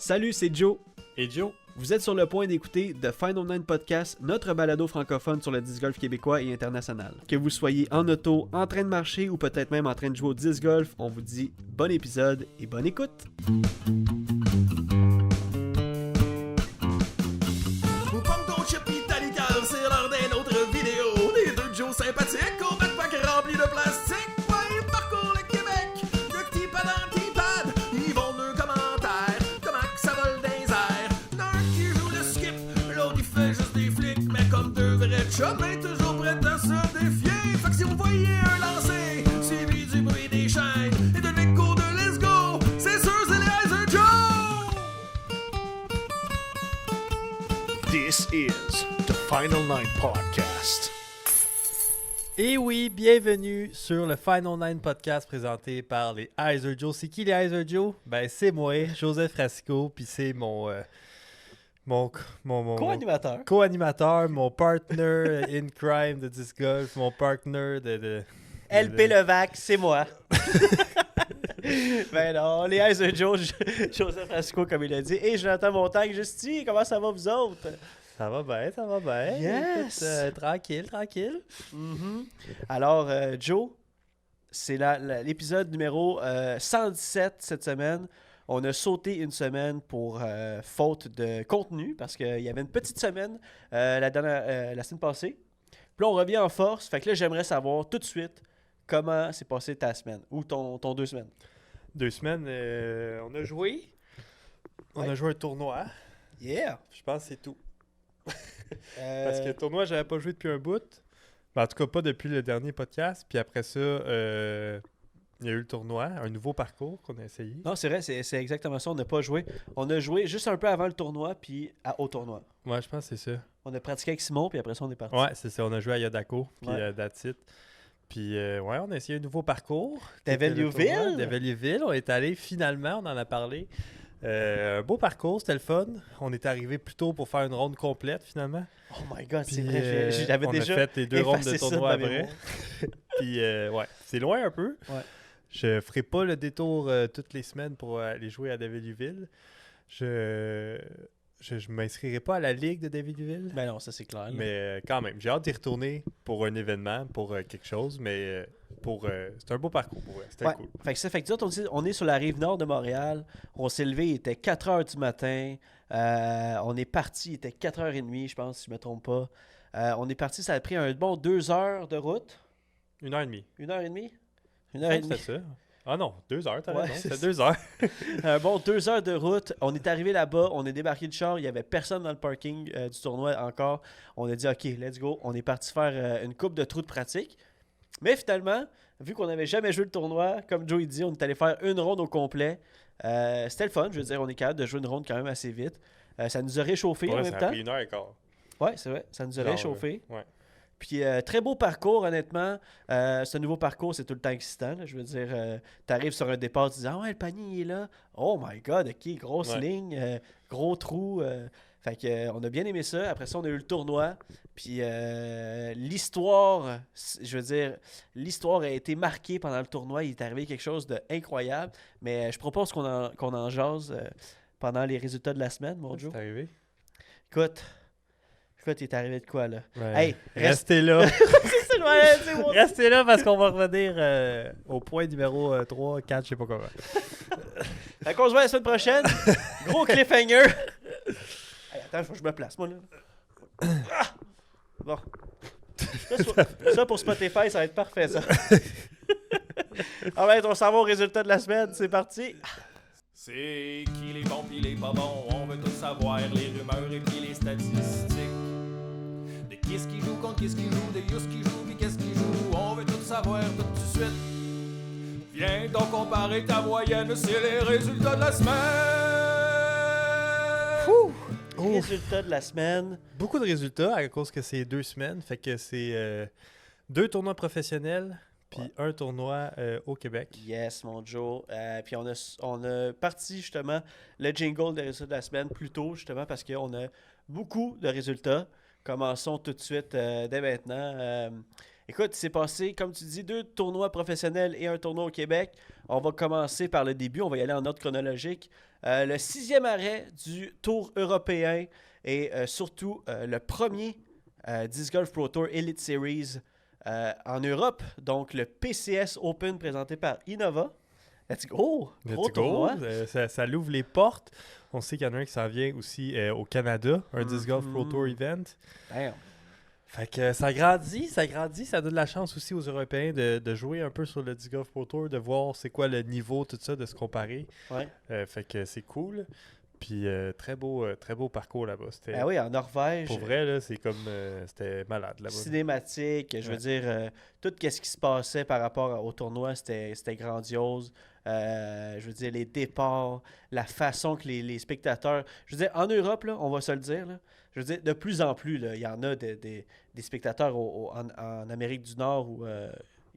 Salut, c'est Joe. Et Joe. Vous êtes sur le point d'écouter The Final Nine Podcast, notre balado francophone sur le disc golf québécois et international. Que vous soyez en auto, en train de marcher ou peut-être même en train de jouer au disc golf, on vous dit bon épisode et bonne écoute. Vous pomme ton chip italicain, c'est l'heure d'une autre vidéo. Des deux Joe sympathiques au backpack rempli de plastique. Ouais, ils parcourent le Québec, de petit pad en petit pad. Ils vont deux commentaires, comment que ça vole dans les airs. L'un qui joue le skip, l'autre il fait juste des flics. Mais comme deux vrais chums, toujours prêts à se défier. Fait que si vous voyez un lancer, suivi du bruit des chaînes et de l'écho de Let's Go, c'est sûr c'est les Heiser Joe! This is the Final Nine Podcast. Et oui, bienvenue sur le Final Nine Podcast présenté par les Heiser Joe. C'est qui les Heiser Joe? Ben c'est moi, Joseph Frasco, puis c'est mon co-animateur, mon partner in crime de disc golf, mon partner de LP Levac, c'est moi. Ben non, les Heiser Joe, Joseph Frasco, comme il a dit, et Jonathan Montagne, Justy, comment ça va vous autres? Ça va bien, ça va bien. Yes! Écoute, tranquille. Mm-hmm. Alors, Joe, c'est l'épisode numéro 117 cette semaine. On a sauté une semaine pour faute de contenu, parce qu'il y avait une petite semaine la semaine passée. Puis là, on revient en force. Fait que là, j'aimerais savoir tout de suite comment s'est passée ta semaine, ou ton 2 semaines. 2 semaines, on a joué. On a joué un tournoi. Yeah! Je pense que c'est tout. Parce que le tournoi, j'avais pas joué depuis un bout. Ben, en tout cas, pas depuis le dernier podcast. Puis après ça, il y a eu le tournoi, un nouveau parcours qu'on a essayé. Non, c'est vrai, c'est exactement ça. On n'a pas joué. On a joué juste un peu avant le tournoi, puis au tournoi. Ouais, je pense que c'est ça. On a pratiqué avec Simon, puis après ça, on est parti. Ouais, c'est ça. On a joué à Yodako, puis Ouais. that's it. Puis, ouais, on a essayé un nouveau parcours. D'Avelueville? D'Avelueville. On est allé finalement, on en a parlé. Un beau parcours, c'était le fun. On est arrivé plus tôt pour faire une ronde complète finalement. Oh my god, c'est Puis, vrai, j'avais déjà on a fait les 2 rondes de effacé ça tournoi de ma après. mémoire. Puis, ouais, c'est loin un peu. Ouais. Je ferai pas le détour toutes les semaines pour aller jouer à David-Uville. Je m'inscrirai pas à la ligue de David-Uville. Ben non, ça c'est clair. Là. Mais quand même, j'ai hâte d'y retourner pour un événement, pour quelque chose. Mais c'est un beau parcours pour vrai. C'était Ouais. cool. Fait que ça, on est sur la rive nord de Montréal. On s'est levé, il était 4h du matin. On est parti, il était 4h30, je pense, si je me trompe pas. On est parti, ça a pris un bon 2 heures de route. 1h30. 1h30? C'est ça. Ah non, 2 heures, t'as Ouais, raison. c'est C'est 2 heures. Un bon 2 heures de route. On est arrivé là-bas, on est débarqué du char, il n'y avait personne dans le parking du tournoi encore. On a dit OK, let's go. On est parti faire une coupe de trous de pratique. Mais finalement, vu qu'on n'avait jamais joué le tournoi, comme Joe il dit, on est allé faire une ronde au complet. C'était le fun, je veux dire, on est capable de jouer une ronde quand même assez vite. Ça nous a réchauffé en Ouais, même ça a temps. pris 1h15. Ouais, c'est vrai, ça nous a Genre, réchauffé. Ouais. Puis très beau parcours, honnêtement. Ce nouveau parcours, c'est tout le temps excitant. Là. Je veux dire, tu arrives sur un départ, tu dis ah ouais, le panier il est là. Oh my god, ok, grosse Ouais. ligne, gros trou. Fait que on a bien aimé ça. Après ça, on a eu le tournoi. Puis l'histoire, je veux dire, l'histoire a été marquée pendant le tournoi. Il est arrivé quelque chose d'incroyable. Mais je propose qu'on en jase pendant les résultats de la semaine, mon Joe. C'est arrivé. Écoute, il est arrivé de quoi là? Ouais. Hey, Restez là. C'est ce que je voulais dire, mon Restez là parce qu'on va revenir au point numéro 3, 4, je sais pas comment. Fait qu'on se voit la semaine prochaine. Gros cliffhanger. Hey, attends, faut que je me place, moi, là. Ah! Bon. Ça, pour Spotify, ça va être parfait, ça. Alright, on s'en va au résultat de la semaine. C'est parti. C'est qui les bons pis les pas bons, on veut tout savoir, les rumeurs et puis les statistiques. De qui est-ce qui joue contre qui est-ce qui joue, de Yus qui joue pis qu'est-ce qui joue, on veut tout savoir tout de suite. Viens donc comparer ta moyenne, c'est les résultats de la semaine. Résultat de la semaine. Beaucoup de résultats à cause que c'est 2 semaines. Fait que c'est 2 tournois professionnels puis un tournoi au Québec. Yes, mon Joe. Puis on a parti justement le jingle des résultats de la semaine plus tôt, justement, parce qu'on a beaucoup de résultats. Commençons tout de suite dès maintenant. Écoute, il s'est passé, comme tu dis, 2 tournois professionnels et un tournoi au Québec. On va commencer par le début. On va y aller en ordre chronologique. Le 6e arrêt du Tour européen et surtout le premier Disc Golf Pro Tour Elite Series en Europe. Donc, le PCS Open présenté par Innova. Let's go! Gros tournoi. Ça l'ouvre les portes. On sait qu'il y en a un qui s'en vient aussi au Canada, un Disc Golf Pro Tour event. Damn. Fait que ça grandit, ça donne la chance aussi aux Européens de jouer un peu sur le Disc Golf Pro Tour, de voir c'est quoi le niveau, tout ça, de se comparer. Ouais. Fait que c'est cool. Puis très beau parcours là-bas. Ben oui, en Norvège. Pour vrai, là, c'est comme c'était malade là-bas. Cinématique, je veux dire, tout ce qui se passait par rapport au tournoi, c'était grandiose. Je veux dire, les départs, la façon que les spectateurs... Je veux dire, en Europe, là, on va se le dire, là, je veux dire, de plus en plus, là, il y en a des spectateurs en Amérique du Nord ou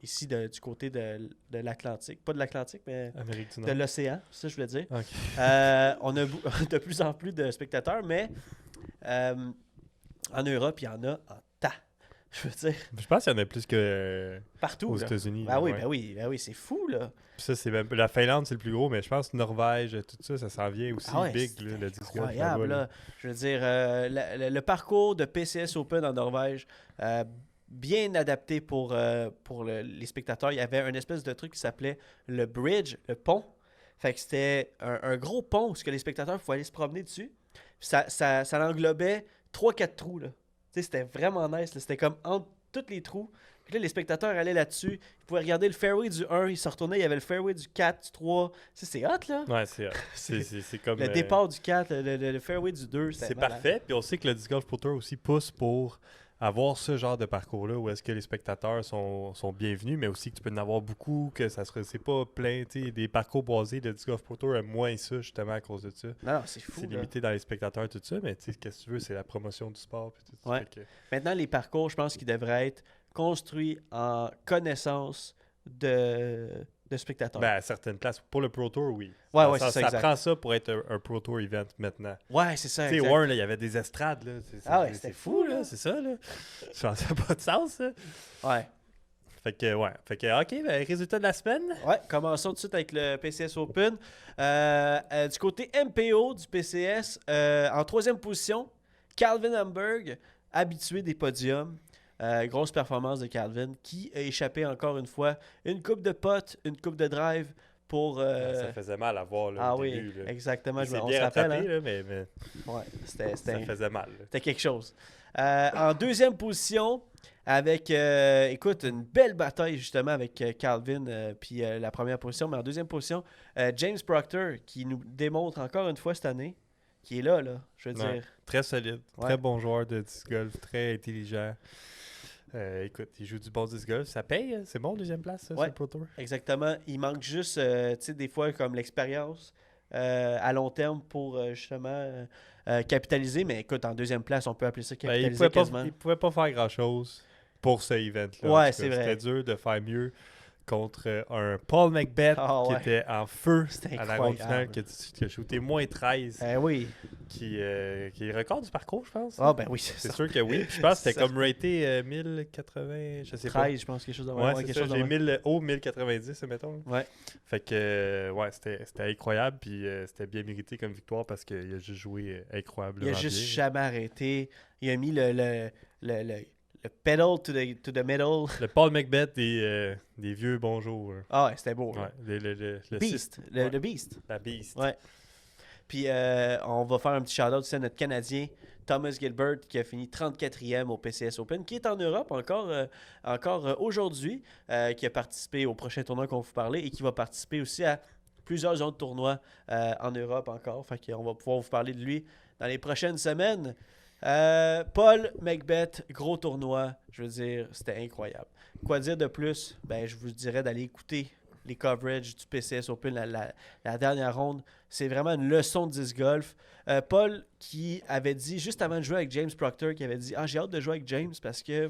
ici du côté de l'Atlantique. Pas de l'Atlantique, mais Amérique du de Nord. l'océan, c'est ça que je voulais dire. Ok. On a de plus en plus de spectateurs, mais en Europe, il y en a en tas. Je veux dire, Je pense qu'il y en a plus que partout. aux là. États-Unis. Ben là, oui, ouais. ben oui, c'est fou, là. Puis ça, c'est même... La Finlande, c'est le plus gros, mais je pense Norvège, tout ça, ça s'en vient aussi Ah ouais, big, c'est là, le disc golf incroyable, là-bas, là. Je veux dire, le parcours de PCS Open en Norvège, bien adapté pour les spectateurs. Il y avait une espèce de truc qui s'appelait le bridge, le pont. Fait que c'était un gros pont où les spectateurs pouvaient aller se promener dessus. Puis ça englobait 3-4 trous, là. Tu sais, c'était vraiment nice, là. C'était comme entre tous les trous. Puis là, les spectateurs allaient là-dessus. Ils pouvaient regarder le fairway du 1, ils se retournaient, il y avait le fairway du 4, du 3. Tu sais, c'est hot, là. Ouais, c'est comme... Le départ du 4, le fairway du 2, c'est malade. parfait. Puis on sait que le Disc Golf Pro Tour aussi pousse pour avoir ce genre de parcours-là où est-ce que les spectateurs sont bienvenus, mais aussi que tu peux en avoir beaucoup, que c'est pas plein, tu sais, des parcours boisés. Le Disc Golf Pro Tour aime moins ça, justement, à cause de ça. Non, c'est fou, C'est là. limité dans les spectateurs, tout ça, mais tu sais, qu'est-ce que tu veux, c'est la promotion du sport. Puis tout Ouais. Fait que- Maintenant, les parcours, je pense qu'ils devraient être construits en connaissance de spectateurs. Ben, à certaines places. Pour le Pro Tour, oui. Ouais, Dans ouais, le sens, c'est ça, ça exact. prend ça pour être un Pro Tour event maintenant. Ouais, c'est ça. Tu sais, exact. Warren, là, il y avait des estrades, là. Ah ouais, c'était fou, là. C'est ça, là. Ça n'a pas de sens, ça. Ouais. Fait que, ouais. Fait que, OK, ben, résultat de la semaine. Ouais, commençons tout de suite avec le PCS Open. Du côté MPO du PCS, en 3e position, Calvin Hamburg, habitué des podiums. Grosse performance de Calvin, qui a échappé encore une fois une coupe de potes, une coupe de drive pour... Ça faisait mal à voir, là, au début, oui, là. exactement. Il s'est On se bien rappelle, rattrapé, hein? là, mais Ouais, ça faisait mal. Là. c'était quelque chose. En 2e position, avec, écoute, une belle bataille justement avec Calvin, puis la première position, mais en 2e position, James Proctor, qui nous démontre encore une fois cette année, qui est là, je veux Ouais. dire. Très solide. Ouais. Très bon joueur de disc golf. Très intelligent. Écoute, il joue du bon disc golf. Ça paye, hein? C'est bon, 2e place, ça, Ouais. sur le Pro Tour? Exactement. Il manque juste, tu sais, des fois, comme l'expérience à long terme pour justement capitaliser. Mais écoute, en 2e place, on peut appeler ça Ben, capitaliser quasiment. il pouvait pas faire grand-chose pour ce event-là. Ouais, En tout cas, c'est vrai. C'était dur de faire mieux contre un Paul McBeth Ah, qui ouais. était en feu C'était à la ronde incroyable. finale, qui a shooté moins 13, Oui. qui est le record du parcours, je pense. Ah, ben oui, C'est c'est ça. sûr que oui. Puis je pense que c'était Ça. comme raté 1080, je sais pas. 13, je pense, quelque chose de Ouais, quelque c'est ça. chose de J'ai même. 1090, mettons. Ouais. Fait que, ouais, c'était incroyable. Puis c'était bien mérité comme victoire parce qu'il a juste joué incroyablement Il a juste bien. jamais arrêté. Il a mis le pedal to the middle. Le Paul McBeth des vieux bons jours. Ah ouais, c'était beau. Ouais, là. le Beast. ouais. Le Beast. La Beast. Ouais. Puis on va faire un petit shout-out aussi à notre Canadien Thomas Gilbert qui a fini 34e au PCS Open, qui est en Europe encore aujourd'hui, qui a participé au prochain tournoi qu'on va vous parler et qui va participer aussi à plusieurs autres tournois en Europe encore. Fait qu'on va pouvoir vous parler de lui dans les prochaines semaines. Paul McBeth, gros tournoi, je veux dire, c'était incroyable. Quoi dire de plus? Ben, je vous dirais d'aller écouter les coverages du PCS Open, la dernière ronde. C'est vraiment une leçon de disc golf. Paul qui avait dit, juste avant de jouer avec James Proctor, qui avait dit « Ah, j'ai hâte de jouer avec James parce que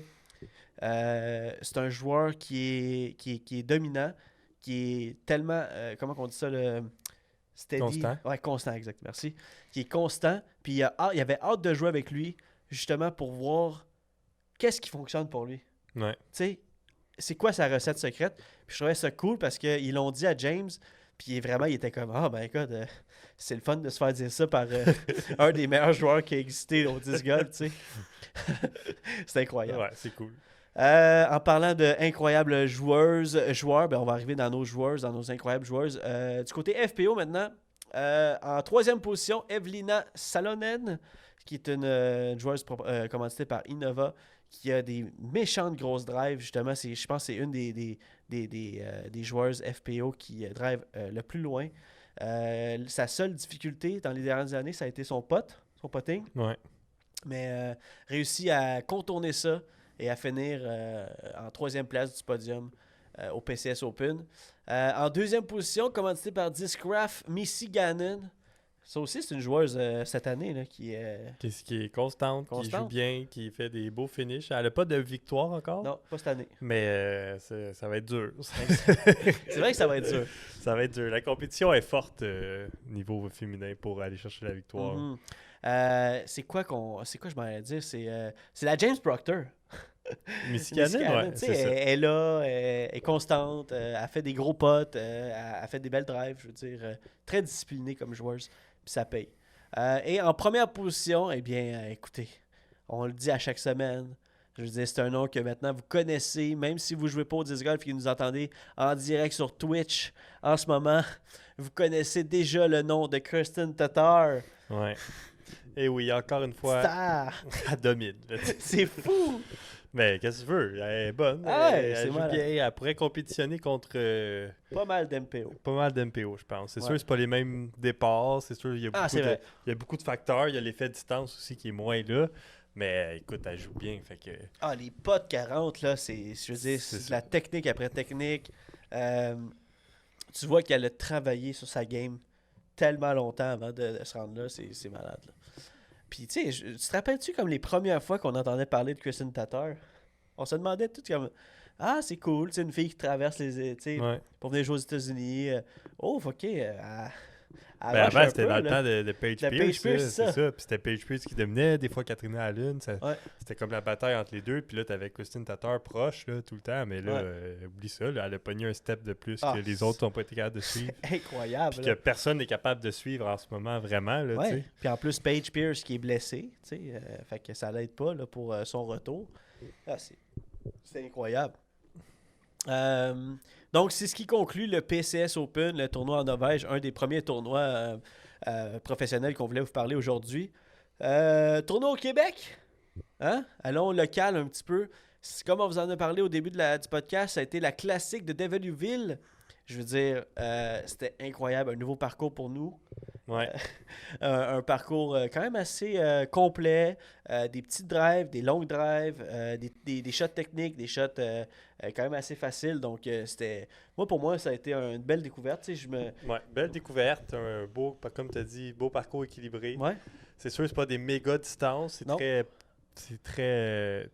c'est un joueur qui est dominant, qui est tellement, comment on dit ça, steady. Constant. Ouais, constant, exact, merci. Qui est constant, puis il avait hâte de jouer avec lui, justement pour voir qu'est-ce qui fonctionne pour lui. Ouais. Tu sais, c'est quoi sa recette secrète. Puis je trouvais ça cool parce qu'ils l'ont dit à James, puis vraiment, il était comme, ah ben écoute, c'est le fun de se faire dire ça par un des meilleurs joueurs qui a existé au disc golf, tu sais. C'est incroyable. Ouais, c'est cool. En parlant de incroyables joueurs, ben on va arriver dans nos joueurs, dans nos incroyables joueurs. Du côté FPO maintenant, en troisième position, Evelina Salonen, qui est une joueuse commanditée par Innova, qui a des méchantes grosses drives. Justement, je pense que c'est une des joueuses FPO qui drive le plus loin. Sa seule difficulté dans les dernières années, ça a été son potting. Ouais. Mais réussit à contourner ça et à finir en troisième place du podium au PCS Open. En deuxième position, commanditée par Discraft, Missy Gannon. Ça aussi, c'est une joueuse cette année là, qui est... Qui est constante, qui joue bien, qui fait des beaux finishes. Elle n'a pas de victoire encore. Non, pas cette année. Mais ça va être dur. C'est vrai que ça va être dur. Ça va être dur. La compétition est forte niveau féminin pour aller chercher la victoire. Mm-hmm. C'est quoi je m'en allais dire? C'est la James Proctor. Missy Gannon, ouais, c'est ça. Elle est là, elle est constante, elle fait des gros potes, elle fait des belles drives, je veux dire, très disciplinée comme joueuse, puis ça paye. Et en première position, eh bien, écoutez, on le dit à chaque semaine, je veux dire, c'est un nom que maintenant vous connaissez, même si vous ne jouez pas au disc golf et que vous nous entendez en direct sur Twitch en ce moment, vous connaissez déjà le nom de Kirsten Tatar. Ouais. Et oui, encore une fois, Star. elle domine. C'est fou! Mais qu'est-ce que tu veux? Elle est bonne. Ouais, elle joue bien. Elle pourrait compétitionner contre Pas mal d'MPO. pas mal d'MPO, je pense. C'est Ouais. sûr que c'est pas les mêmes départs. C'est sûr qu'il y a il y a beaucoup de facteurs. Il y a l'effet distance aussi qui est moins là. Mais écoute, elle joue bien. Fait que... Ah, les potes 40, là, je veux dire, c'est de la technique après technique. Tu vois qu'elle a travaillé sur sa game tellement longtemps avant de se rendre là. C'est malade, là. Puis, tu sais, tu te rappelles-tu comme les premières fois qu'on entendait parler de Kirsten Tatar? On se demandait tout comme, ah, c'est cool, tu sais, une fille qui traverse les, tu sais, Ouais. pour venir jouer aux États-Unis. Oh, ok, Ben avant, c'était dans le temps de Paige De Pierce. Paige Pierce, là, c'est ça. c'est ça. Puis c'était Paige Pierce qui dominait, des fois Katrina Allen. Ouais. C'était comme la bataille entre les deux. Puis là, t'avais Kirsten Tatar proche là, tout le temps. Mais là, oublie ça. Là, elle a pogné un step de plus Ah, que les autres n'ont pas été capables de suivre. Incroyable. Puis là. que personne n'est capable de suivre en ce moment, vraiment. Là, tu Ouais. sais. Puis en plus, Paige Pierce qui est blessée, tu sais, fait que ça l'aide pas là, pour son retour. Ah, c'est incroyable. Donc, c'est ce qui conclut le PCS Open, le tournoi en Norvège, un des premiers tournois professionnels qu'on voulait vous parler aujourd'hui. Tournoi au Québec, hein? Allons local un petit peu. C'est comme on vous en a parlé au début du podcast, ça a été la classique de Déveluville. Je veux dire, c'était incroyable, un nouveau parcours pour nous. Ouais. Un parcours quand même assez complet, des petites drives, des longues drives, des shots techniques, des shots quand même assez faciles. Donc, pour moi, ça a été une belle découverte. Tu sais, Ouais, belle découverte, un beau, comme tu as dit, beau parcours équilibré. Ouais. C'est sûr, c'est pas des méga distances, Non. c'est très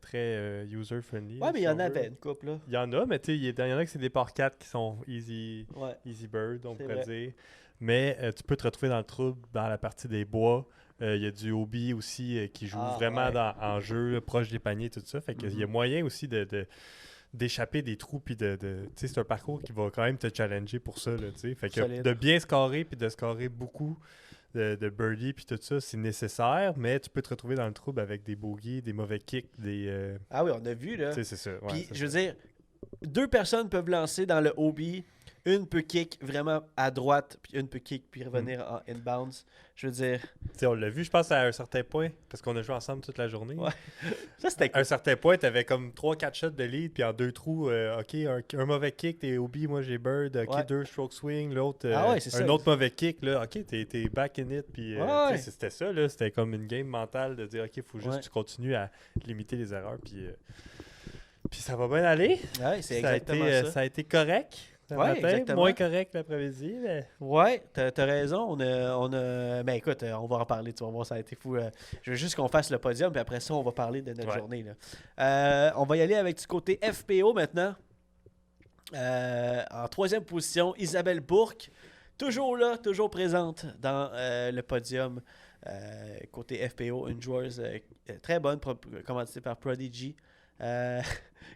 user-friendly. Ouais, mais il y en avait une couple, là. Il y en a, mais tu sais, il y en a que c'est des par 4 qui sont easy bird, on C'est pourrait vrai. dire. Mais tu peux te retrouver dans le trouble dans la partie des bois. Il y a du hobby aussi qui joue vraiment ouais. en jeu, là, proche des paniers, tout ça. Fait qu'il y a moyen aussi d'échapper des trous. Puis tu sais, c'est un parcours qui va quand même te challenger pour ça. Là, tu sais. Fait que Solide. de bien scorer, puis de scorer beaucoup de birdie, puis tout ça, c'est nécessaire. Mais tu peux te retrouver dans le trouble avec des bogeys, des mauvais kicks, des... Ah oui, on a vu, là. tu sais, c'est ça. Ouais, Puis, c'est je veux ça. dire, 2 personnes peuvent lancer dans le hobby. Une peut kick vraiment à droite, puis une peut kick, puis revenir en inbounds. Je veux dire, Tu sais, on l'a vu, je pense, à un certain point, parce qu'on a joué ensemble toute la journée. Ouais. ça c'était À cool. un certain point, tu avais comme 3-4 shots de lead, puis en 2 trous, OK, un mauvais kick, t'es OB, moi j'ai bird, OK, Ouais. 2 stroke swing, l'autre, Ah ouais, c'est un ça. autre mauvais kick, là, OK, t'es back in it, puis Ouais. tu sais, c'était ça, là, c'était comme une game mentale de dire, OK, faut juste Ouais. que tu continues à limiter les erreurs, puis ça va bien aller. Ouais, c'est Ça a exactement été, ça. ça a été correct. Le Ouais, matin, exactement. moins correct l'après-midi, mais... Ouais, t'as raison. Ben écoute, on va en parler, tu vas voir, ça a été fou. Je veux juste qu'on fasse le podium, puis après ça, on va parler de notre Ouais. journée. Là. On va y aller avec du côté FPO maintenant. En troisième position, Isabelle Bourque. Toujours là, toujours présente dans le podium. Côté FPO, une joueuse très bonne, commanditée par Prodigy.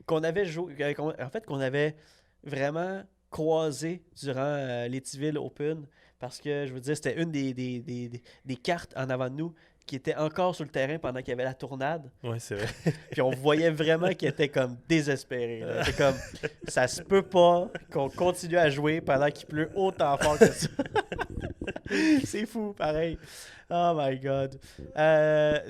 qu'on avait joué, qu'on avait vraiment croisé durant l'Étiville Open. Parce que, je veux dire, c'était une des cartes en avant de nous qui était encore sur le terrain pendant qu'il y avait la tournade. Ouais, c'est vrai. Puis on voyait vraiment qu'il était comme désespéré. Là. C'est comme, ça se peut pas qu'on continue à jouer pendant qu'il pleut autant fort que ça. C'est fou, pareil. Oh my God.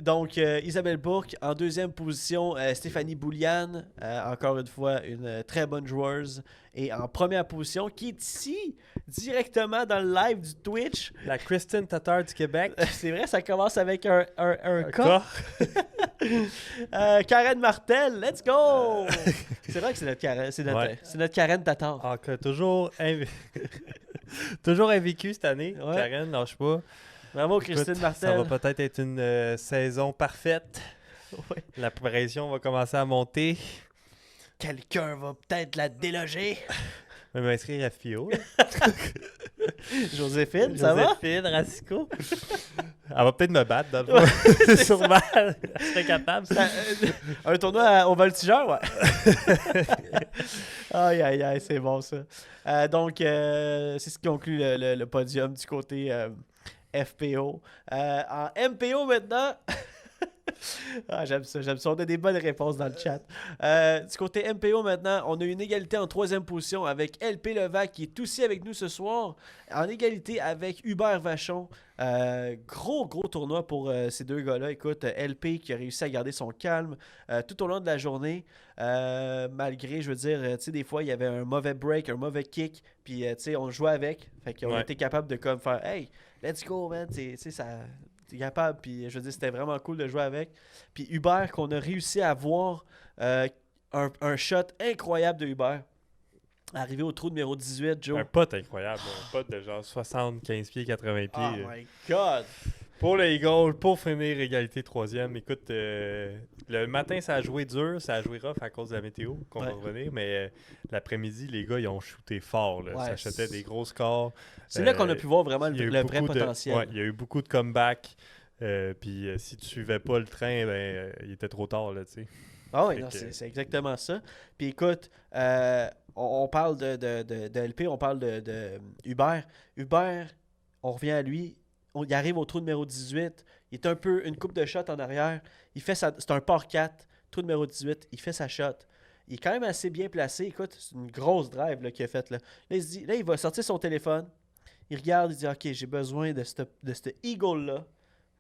Donc, Isabelle Bourque en deuxième position, Stéphanie Bouliane, encore une fois, une très bonne joueuse. Et en première position, qui est ici, directement dans le live du Twitch. La Kristen Tatar du Québec. C'est vrai, ça commence avec un K. K. Karen Martel, let's go! C'est vrai que c'est notre Karen, c'est notre Karen Tatar. Encore toujours invécu cette année. Ouais. Karen, lâche pas. Bravo, Christine Écoute, Martel. ça va peut-être être une saison parfaite. Ouais. La pression va commencer à monter. Quelqu'un va peut-être la déloger. Je vais m'inscrire à FIO. Joséphine, ça va? Joséphine Racicot. Elle va peut-être me battre dans le fond. Sûrement. Je serais capable. Un tournoi au voltigeur, ouais. Aïe, aïe, aïe, c'est bon ça. Donc, c'est ce qui conclut le podium du côté FPO. En MPO maintenant... Ah, j'aime ça. On a des bonnes réponses dans le chat. Du côté MPO maintenant, on a une égalité en troisième position avec LP Levac qui est aussi avec nous ce soir. En égalité avec Hubert Vachon. Gros tournoi pour ces deux gars-là. Écoute, LP qui a réussi à garder son calme tout au long de la journée. Malgré, je veux dire, tu sais, des fois, il y avait un mauvais break, un mauvais kick. Puis, tu sais, on jouait avec. Fait qu'on était capable de comme faire « Hey, let's go, man! » Tu sais, ça... capable, puis je veux dire, c'était vraiment cool de jouer avec. Puis Hubert, qu'on a réussi à voir un shot incroyable de Hubert. Arrivé au trou numéro 18, Joe. Un pote incroyable. Un pote de genre 75 pieds, 80 pieds. Oh my God! Pour le Eagle, pour finir égalité troisième. Écoute, le matin, ça a joué dur, ça a joué rough à cause de la météo, qu'on va revenir, mais l'après-midi, les gars, ils ont shooté fort. Là. Ouais, ça achetait des gros scores. C'est là qu'on a pu voir vraiment le vrai beaucoup potentiel. Ouais, il y a eu beaucoup de comebacks. Puis si tu suivais pas le train, ben, il était trop tard, là, tu sais. Ah oui, non, c'est exactement ça. Puis écoute, on parle de LP, on parle de Hubert. Hubert, on revient à lui. Il arrive au trou numéro 18. Il est un peu une coupe de shot en arrière. C'est un par 4, trou numéro 18. Il fait sa shot. Il est quand même assez bien placé. Écoute, c'est une grosse drive qu'il a faite. Là, il va sortir son téléphone. Il regarde, il dit « Ok, j'ai besoin de ce Eagle-là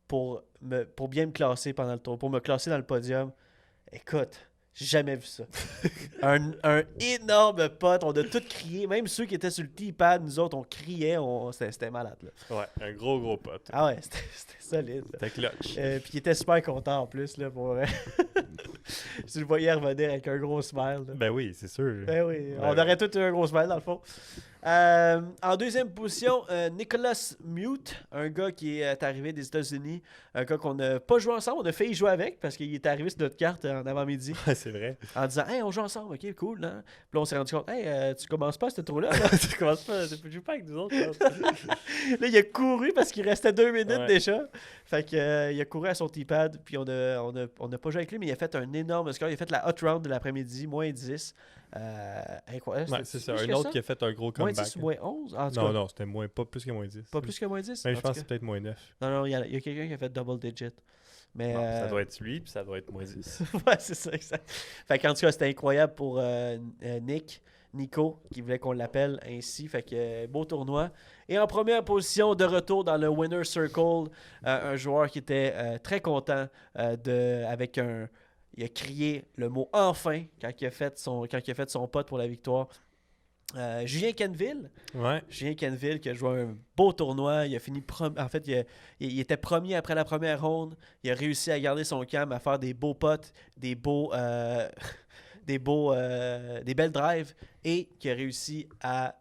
pour bien me classer pendant le tour, pour me classer dans le podium. » Écoute, j'ai jamais vu ça. un énorme pote, on a tous crié, même ceux qui étaient sur le T-pad, nous autres, on criait, c'était malade. Là. Ouais, un gros pote. Ah ouais, c'était solide. C'était clutch. Puis il était super content en plus, là, pour... tu le voyais revenir avec un gros smile. Là. Ben oui, c'est sûr. Ben oui, on aurait tous eu un gros smile dans le fond. En deuxième position, Nicholas Mute, un gars qui est arrivé des États-Unis, un gars qu'on n'a pas joué ensemble, on a failli jouer avec parce qu'il est arrivé sur notre carte en avant-midi. C'est vrai. En disant « Hey, on joue ensemble, ok, cool. Hein? » Puis là, on s'est rendu compte « Hey, tu commences pas à ce trou-là. » Tu commences pas, tu joues pas avec nous autres. Là, il a couru parce qu'il restait 2 minutes déjà. Fait que, il a couru à son T-pad, puis on a pas joué avec lui, mais il a fait un énorme score. Il a fait la hot round de l'après-midi, moins 10. Incroyable. Ouais, c'est ça. Un autre qui a fait un gros comeback. Moins 10 ou moins 11? Ah, non, c'était pas plus que moins 10. Pas plus que moins 10? Mais je pense que c'est peut-être moins 9. Non, il y a quelqu'un qui a fait double digit. Mais, ça doit être lui, puis ça doit être moins 10. ouais, c'est ça, exact. Fait qu'en tout cas, c'était incroyable pour Nico, qui voulait qu'on l'appelle ainsi. Fait que beau tournoi. Et en première position, de retour dans le Winner Circle, un joueur qui était très content avec un... Il a crié le mot « enfin » quand il a fait son pote pour la victoire. Julien Kenville. Ouais. Julien Kenville qui a joué un beau tournoi. Il a fini en fait, il était premier après la première ronde. Il a réussi à garder son calme, à faire des beaux potes, des belles drives et qui a réussi à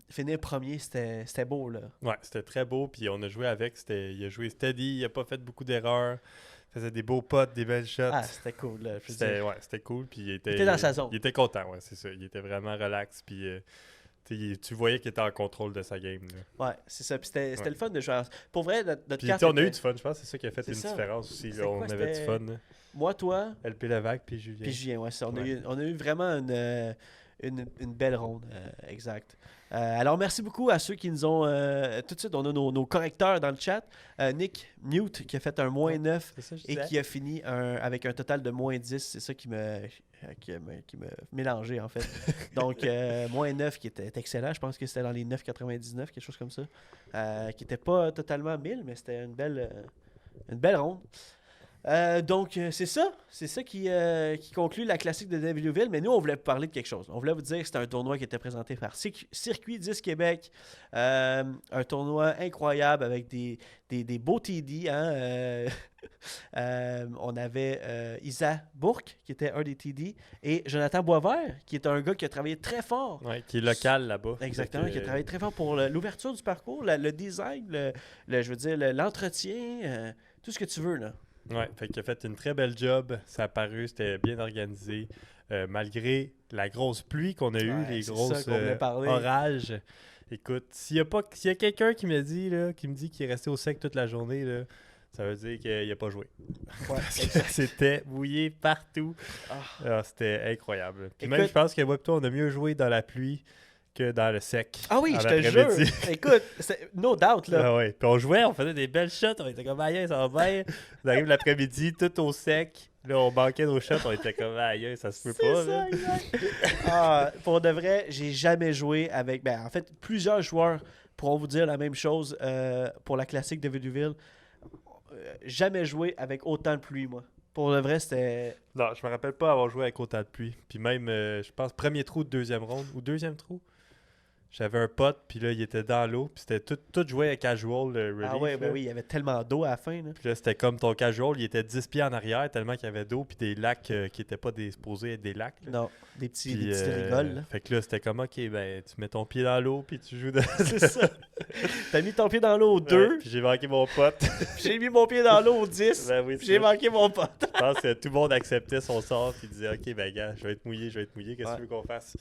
finir premier. C'était beau, là. Ouais, c'était très beau. Puis on a joué avec. Il a joué steady. Il a pas fait beaucoup d'erreurs. Il faisait des beaux potes, des belles shots. Ah, c'était cool, là. C'était cool. Puis il était dans sa zone. Il était content, ouais, c'est ça. Il était vraiment relax. Puis Tu voyais qu'il était en contrôle de sa game. Là. Ouais, c'est ça. Puis c'était Ouais. le fun de jouer. Pour vrai, notre Puis carte on a eu était- du fun, je pense. C'est ça qui a fait C'est une ça. différence aussi. C'était Là. On quoi, avait du c'était- fun. Là. Moi, toi, LP Levac puis Julien. puis Julien, ouais, ça, on, a Ouais. eu, on a eu vraiment une belle ronde, exact. Alors, merci beaucoup à ceux qui nous ont... tout de suite, on a nos correcteurs dans le chat. Nick Mute, qui a fait un moins 9 C'est ça, je et disais. qui a fini avec un total de moins 10. C'est ça qui m'a mélangé, en fait. Donc, moins 9 qui était excellent. Je pense que c'était dans les 9,99, quelque chose comme ça. Qui n'était pas totalement 1000, mais c'était une belle ronde. Donc, c'est ça qui conclut la classique de Davidoville. Mais nous, on voulait vous parler de quelque chose. On voulait vous dire que c'était un tournoi qui était présenté par Circuit 10 Québec. Un tournoi incroyable avec des beaux TD. Hein? On avait Isa Bourque, qui était un des TD, et Jonathan Boisvert, qui est un gars qui a travaillé très fort. Ouais, qui est local là-bas. Exactement, Fait que, qui a travaillé très fort pour l'ouverture du parcours, le design, je veux dire, l'entretien, tout ce que tu veux, là. Ouais, fait qu'il a fait une très belle job. Ça a paru, c'était bien organisé. Malgré la grosse pluie qu'on a eue, Ouais, les c'est grosses ça qu'on voulait parler. orages. Écoute, s'il y a quelqu'un qui me dit qu'il est resté au sec toute la journée, là, ça veut dire qu'il n'a pas joué. Parce que c'était mouillé partout. Ah, c'était incroyable. Puis même, Écoute- je pense que moi et toi, on a mieux joué dans la pluie que dans le sec. Ah oui, en je te jure. après-midi. Écoute, no doubt, là. Ah ouais. Puis on jouait, on faisait des belles shots, on était comme aïe, ça va bien. On arrive l'après-midi, tout au sec. Là, on manquait nos shots, on était comme aïe, ça se peut C'est pas. ça, là. exact. Pour de vrai, j'ai jamais joué avec... Ben, en fait, plusieurs joueurs pourront vous dire la même chose pour la classique de Viduville. Jamais joué avec autant de pluie, moi. Pour de vrai, c'était... Non, je me rappelle pas avoir joué avec autant de pluie. Puis même, je pense, premier trou de deuxième ronde ou deuxième trou. J'avais un pote, puis là, il était dans l'eau, puis c'était tout joué à casual relief. Ah ouais, ben là. oui, il y avait tellement d'eau à la fin, là. Puis là, c'était comme ton casual, il était 10 pieds en arrière, tellement qu'il y avait d'eau, puis des lacs qui n'étaient pas supposés être des lacs. là. Non, des Puis, petites rigoles, là. Fait que là, c'était comme, ok, ben, tu mets ton pied dans l'eau, puis tu joues de. C'est ça. T'as mis ton pied dans l'eau au 2, Ouais, puis j'ai manqué mon pote. puis j'ai mis mon pied dans l'eau au 10, Ben oui, puis j'ai ça. manqué mon pote. Je pense que tout le monde acceptait son sort, puis disait, ok, ben, gars, je vais être mouillé, qu'est-ce que Ouais. tu veux qu'on fasse?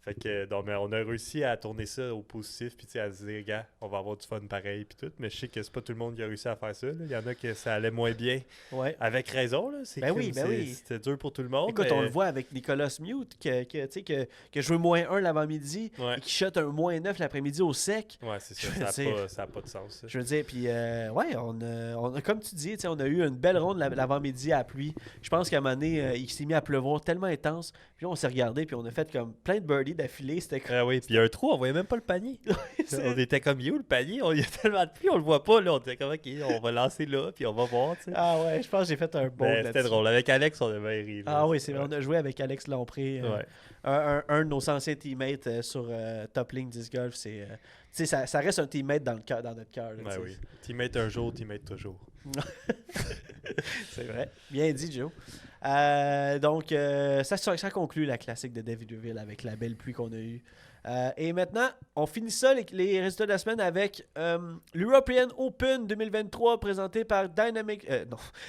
Fait que, non, mais on a réussi à tourner ça au positif, puis tu sais, à se dire, gars, on va avoir du fun pareil, puis tout. Mais je sais que c'est pas tout le monde qui a réussi à faire ça. Là. Il y en a que ça allait moins bien. Ouais. Avec raison, là. Ben oui, ben oui. C'était dur pour tout le monde. Écoute, mais- on le voit avec Nicolas Mute, qui a joué moins 1 l'avant-midi, Ouais. et qui shot un moins 9 l'après-midi au sec. Ouais, c'est Je ça. veux Ça dire- n'a pas de sens. ça. Je veux dire, puis ouais, on a, comme tu dis, tu sais, on a eu une belle ronde l'avant-midi à la pluie. Je pense qu'à un moment donné, il s'est mis à pleuvoir tellement intense. Puis là, on s'est regardé, puis on a fait comme plein de birdies d'affilée. C'était comme... Ah oui, puis il y a un trou, on voyait même pas le panier. On était comme, yo, le panier, il y a tellement de pluie, on le voit pas. Là. On était comme, ok, on va lancer là, puis on va voir. Tu sais. Ah ouais, je pense que j'ai fait un beau Ben, c'était drôle. Avec Alex, on avait ri. là. Ah oui, c'est vrai. On a joué avec Alex Lompré, Ouais. un de nos anciens teammates sur Top Link Disc Golf. C'est, tu sais, ça reste un teammate dans notre cœur. là, Ben tu sais. oui. Teammate un jour, teammate toujours. C'est vrai. Bien dit, Joe. Donc, ça conclut la classique de Davidoville avec la belle pluie qu'on a eue. Et maintenant, on finit ça, les résultats de la semaine, avec l'European Open 2023 présenté par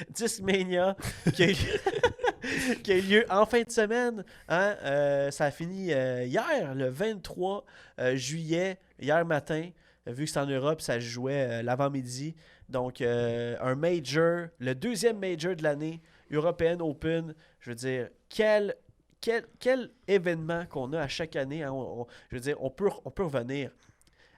Discmania, qui a eu, qui a eu lieu en fin de semaine. Hein? Ça a fini hier, le 23 juillet, hier matin. Vu que c'est en Europe, ça se jouait l'avant-midi. Donc, un major, le deuxième major de l'année, European Open. Je veux dire, quel événement qu'on a à chaque année. Hein. Je veux dire, on peut revenir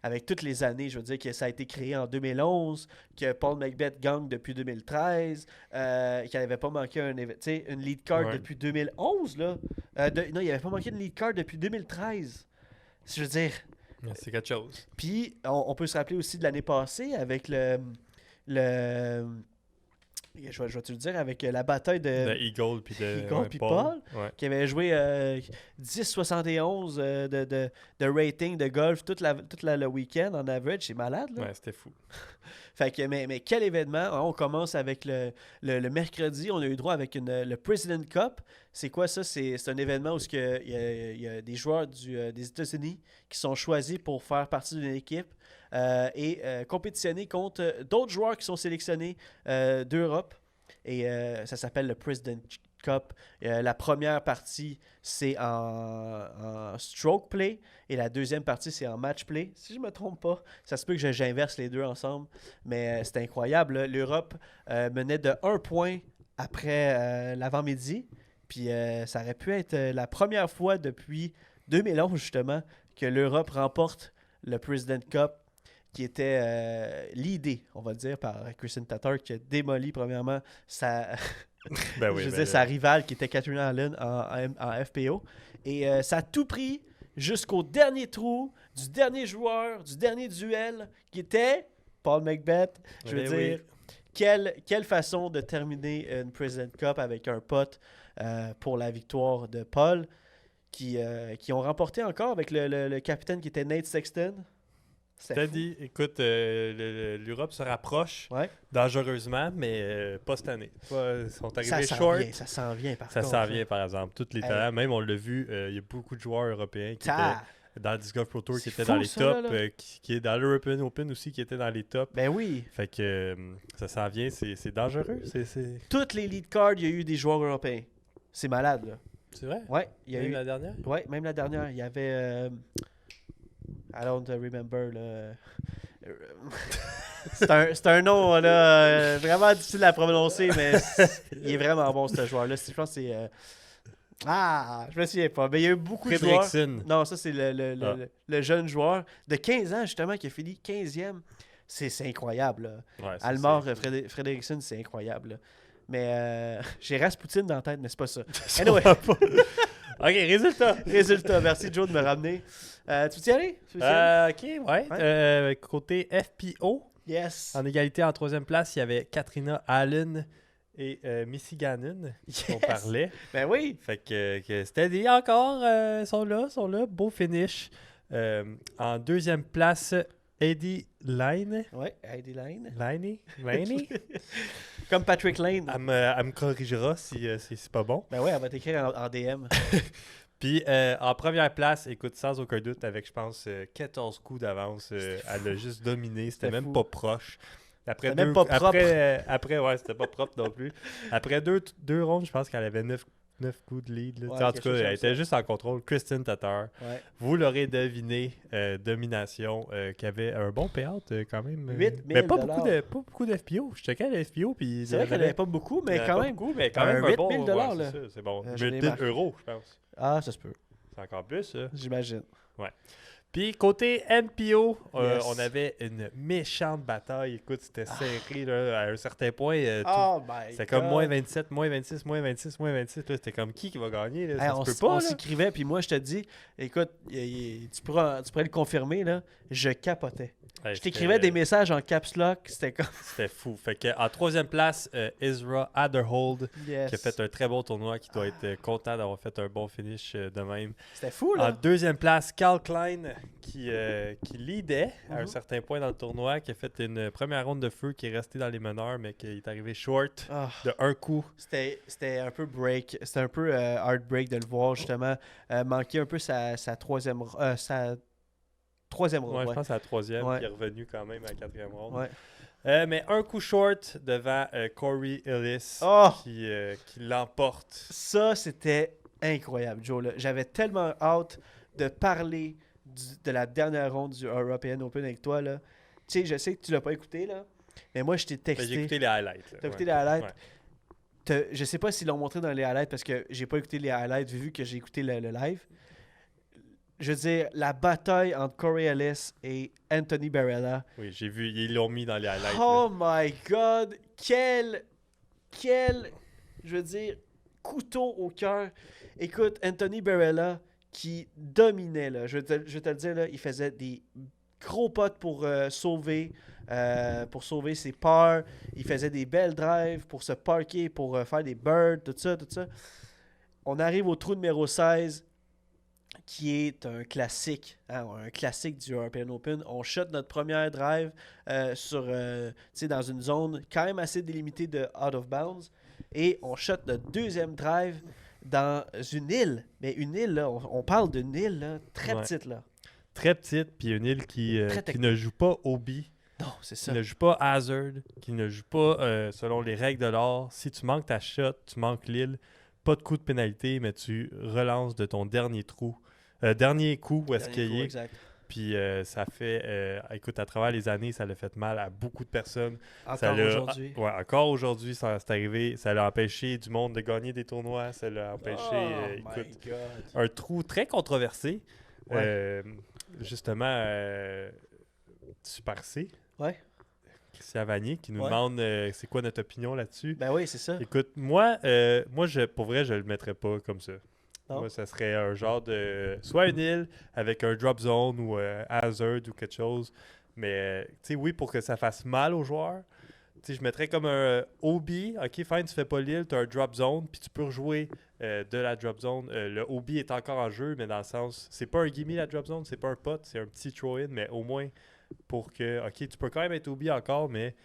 avec toutes les années. Je veux dire que ça a été créé en 2011, que Paul Macbeth gagne depuis 2013, qu'il n'avait pas manqué une lead card Ouais. depuis 2011. Là. Non, il n'avait pas manqué une lead card depuis 2013. Je veux dire... C'est quelque chose. Puis, on peut se rappeler aussi de l'année passée avec le je vais te le dire, avec la bataille De de Eagle puis de Eagle puis Paul. Ouais. qui avait joué 10,71 de rating de golf le week-end en average. C'est malade, là. Ouais, c'était fou. Fait que, mais quel événement. On commence avec le mercredi. On a eu droit avec le President Cup. C'est quoi ça? C'est un événement où il y a des joueurs des États-Unis qui sont choisis pour faire partie d'une équipe et compétitionner contre d'autres joueurs qui sont sélectionnés d'Europe. Et ça s'appelle le President Cup. La première partie, c'est en stroke play et la deuxième partie, c'est en match play. Si je ne me trompe pas, ça se peut que j'inverse les deux ensemble, mais c'est incroyable. Là. L'Europe menait de 1 point après l'avant-midi. Puis ça aurait pu être la première fois depuis 2011, justement, que l'Europe remporte le President Cup, qui était leadé, on va dire, par Kristen Tatar, qui a démoli, premièrement, sa, sa rivale, qui était Catherine Allen en FPO. Et ça a tout pris jusqu'au dernier trou, du dernier joueur, du dernier duel, qui était Paul McBeth. Je veux dire, quelle façon de terminer une President Cup avec un pote pour la victoire de Paul, qui ont remporté encore avec le capitaine qui était Nate Sexton. T'as dit, écoute, l'Europe se rapproche dangereusement, mais pas cette année. Ils sont arrivés short. Ça s'en vient, par contre. Ça s'en vient, par exemple. Tous les talents, même on l'a vu, il y a beaucoup de joueurs européens qui étaient dans le Disc Golf Pro Tour, qui étaient dans les tops, qui est dans l'European Open aussi, qui étaient dans les tops. Ben oui. Fait que ça s'en vient, c'est dangereux. Toutes les lead cards, il y a eu des joueurs européens. C'est malade, là. C'est vrai? Ouais. Même la dernière? Ouais, même la dernière. Il y avait... I don't remember, là. C'est un nom, là, vraiment difficile à prononcer, mais il est vraiment bon, ce joueur-là. Je pense que c'est... je me souviens pas. Mais il y a eu beaucoup de joueurs... Non, ça, c'est le jeune joueur de 15 ans, justement, qui a fini 15e. C'est incroyable, là. Ouais, Almar Fredriksson, c'est incroyable, là. Mais j'ai Rasputin dans la tête, mais c'est pas ça. Anyway. OK, résultat. Merci, Joe, de me ramener. Tu veux y aller? OK, ouais. Côté FPO, yes. En égalité en troisième place, il y avait Katrina Allen et Missy Gannon qu'on parlait. Ben oui. Fait que c'était dit encore. Sont là. Beau finish. En deuxième place, Eddie Line. Ouais, Eddie Line. Liney. Comme Patrick Lane. Elle me corrigera si c'est pas bon. Ben ouais, elle va t'écrire en DM. Puis en première place, écoute, sans aucun doute, avec je pense 14 coups d'avance, elle a juste dominé. C'était même pas proche. Après c'était même pas propre. Après, ouais, c'était pas propre non plus. Après deux rondes, je pense qu'elle avait 9 coups de lead. Là. Ouais, en tout cas, elle était juste en contrôle. Kristen Tatar. Ouais. Vous l'aurez deviné, domination, qui avait un bon payout quand même. 8 000 mais pas beaucoup de FPO. Je checkais le FPO. Puis c'est vrai qu'elle n'avait pas beaucoup, mais quand même. Mais quand même 8 000 $, ouais, là. C'est bon. 8 000 euros, je pense. Ah, ça se peut. C'est encore plus, ça. J'imagine. Ouais. Puis côté NPO, on avait une méchante bataille. Écoute, c'était serré là, à un certain point. C'était comme moins 27, moins 26, moins 26, moins 26. Là, c'était comme qui va gagner? Là? Ça se peut pas. On s'écrivait, puis moi, je te dis, écoute, tu pourrais le confirmer, là, je capotais. Je t'écrivais des messages en caps lock, c'était fou. Fait que, en troisième place, Ezra Adderhold, qui a fait un très bon tournoi, qui doit être content d'avoir fait un bon finish de même. C'était fou, là. En deuxième place, Cal Klein, qui leadait à un certain point dans le tournoi, qui a fait une première ronde de feu, qui est resté dans les meneurs, mais qui est arrivé short de un coup. C'était un peu break. C'était un peu heartbreak de le voir, justement. Manquer un peu sa troisième ronde. Je pense à la troisième, qui est revenu quand même à la quatrième ronde. Ouais. Mais un coup short devant Corey Ellis qui l'emporte. Ça, c'était incroyable, Joe. Là. J'avais tellement hâte de parler de la dernière ronde du European Open avec toi. Là. Tu sais, je sais que tu l'as pas écouté, là, mais moi, je t'ai texté. J'ai écouté les highlights. T'as écouté les highlights? Ouais. Je sais pas s'ils l'ont montré dans les highlights parce que j'ai pas écouté les highlights vu que j'ai écouté le live. Je veux dire, la bataille entre Corey Ellis et Anthony Barella. Oui, j'ai vu, ils l'ont mis dans les highlights. Oh my God! Quel, je veux dire, couteau au cœur. Écoute, Anthony Barella qui dominait, là. Je vais te le dire, là, il faisait des gros potes pour sauver ses pars. Il faisait des belles drives pour se parker, pour faire des birds, tout ça. On arrive au trou numéro 16. Qui est un classique du European Open. On shot notre première drive dans une zone quand même assez délimitée de out of bounds. Et on shot notre deuxième drive dans une île. Mais une île, là, on parle d'une île là, très petite. Là. Très petite, puis une île qui ne joue pas OB. Non, c'est ça. Qui ne joue pas Hazard, qui ne joue pas selon les règles de l'art. Si tu manques ta shot, tu manques l'île. pas de coup de pénalité, mais tu relances de ton dernier coup où est-ce qu'il Dernier coup, est. exact. Puis ça fait, écoute, à travers les années, ça l'a fait mal à beaucoup de personnes. Ça Encore l'a- aujourd'hui. Ouais, encore aujourd'hui, c'est arrivé. Ça l'a empêché du monde de gagner des tournois. Ça l'a empêché, Oh my écoute, God. un trou très controversé. Ouais. Justement, Super C, Ouais. Christian Vanier, qui nous Ouais. demande c'est quoi notre opinion là-dessus. Ben oui, c'est ça. Écoute, moi pour vrai, je le mettrais pas comme ça. Non? Moi, ça serait un genre de... Soit une île avec un drop zone ou hazard ou quelque chose. Mais, tu sais, oui, pour que ça fasse mal aux joueurs. Tu sais, je mettrais comme un OB. OK, fine, tu fais pas l'île, tu as un drop zone, puis tu peux rejouer de la drop zone. Le OB est encore en jeu, mais dans le sens... C'est pas un gimme, la drop zone, c'est pas un pot, c'est un petit throw-in, mais au moins pour que... OK, tu peux quand même être OB encore, mais...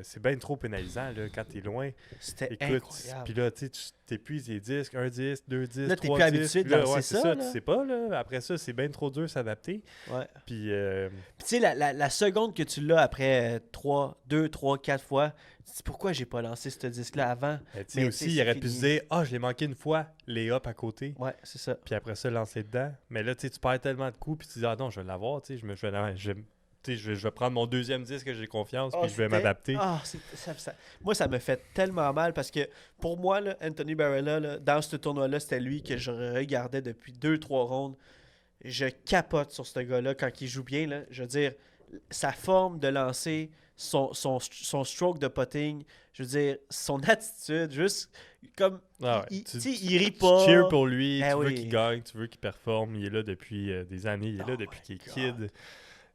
c'est bien trop pénalisant là, quand t'es loin. C'était Écoute, incroyable. puis là, tu sais, tu t'épuises les disques, un disque, deux disques, Là, t'es trois plus disques. habitué de Puis là, lancer ouais, c'est ça, tu là. sais pas, là. Après ça, c'est bien trop dur de s'adapter. Ouais. Puis, Puis tu sais, la seconde que tu l'as après 2, 3, 4 fois, tu te dis pourquoi j'ai pas lancé ce disque-là avant? tu sais Mais aussi, tu sais, il aurait c'est pu se fini. dire « Ah, je l'ai manqué une fois, les up à côté. Ouais, c'est ça. » Puis après ça, lancer dedans. Mais là, tu sais, tu perds tellement de coups, puis tu dis « Ah non, je vais l'avoir, tu sais, je vais prendre mon deuxième disque que j'ai confiance, puis je vais m'adapter. » Moi, ça me fait tellement mal parce que pour moi, là, Anthony Barella, là, dans ce tournoi-là, c'était lui que je regardais depuis 2-3 rondes. Je capote sur ce gars-là quand il joue bien. Là. Je veux dire, sa forme de lancer, son stroke de putting, je veux dire, son attitude, juste comme. Ah ouais, il, tu- tu sais, il rit pas. Tu cheers pour lui, Ben tu veux oui. qu'il gagne, tu veux qu'il performe. Il est là depuis des années, il est là Oh depuis qu'il est my kid.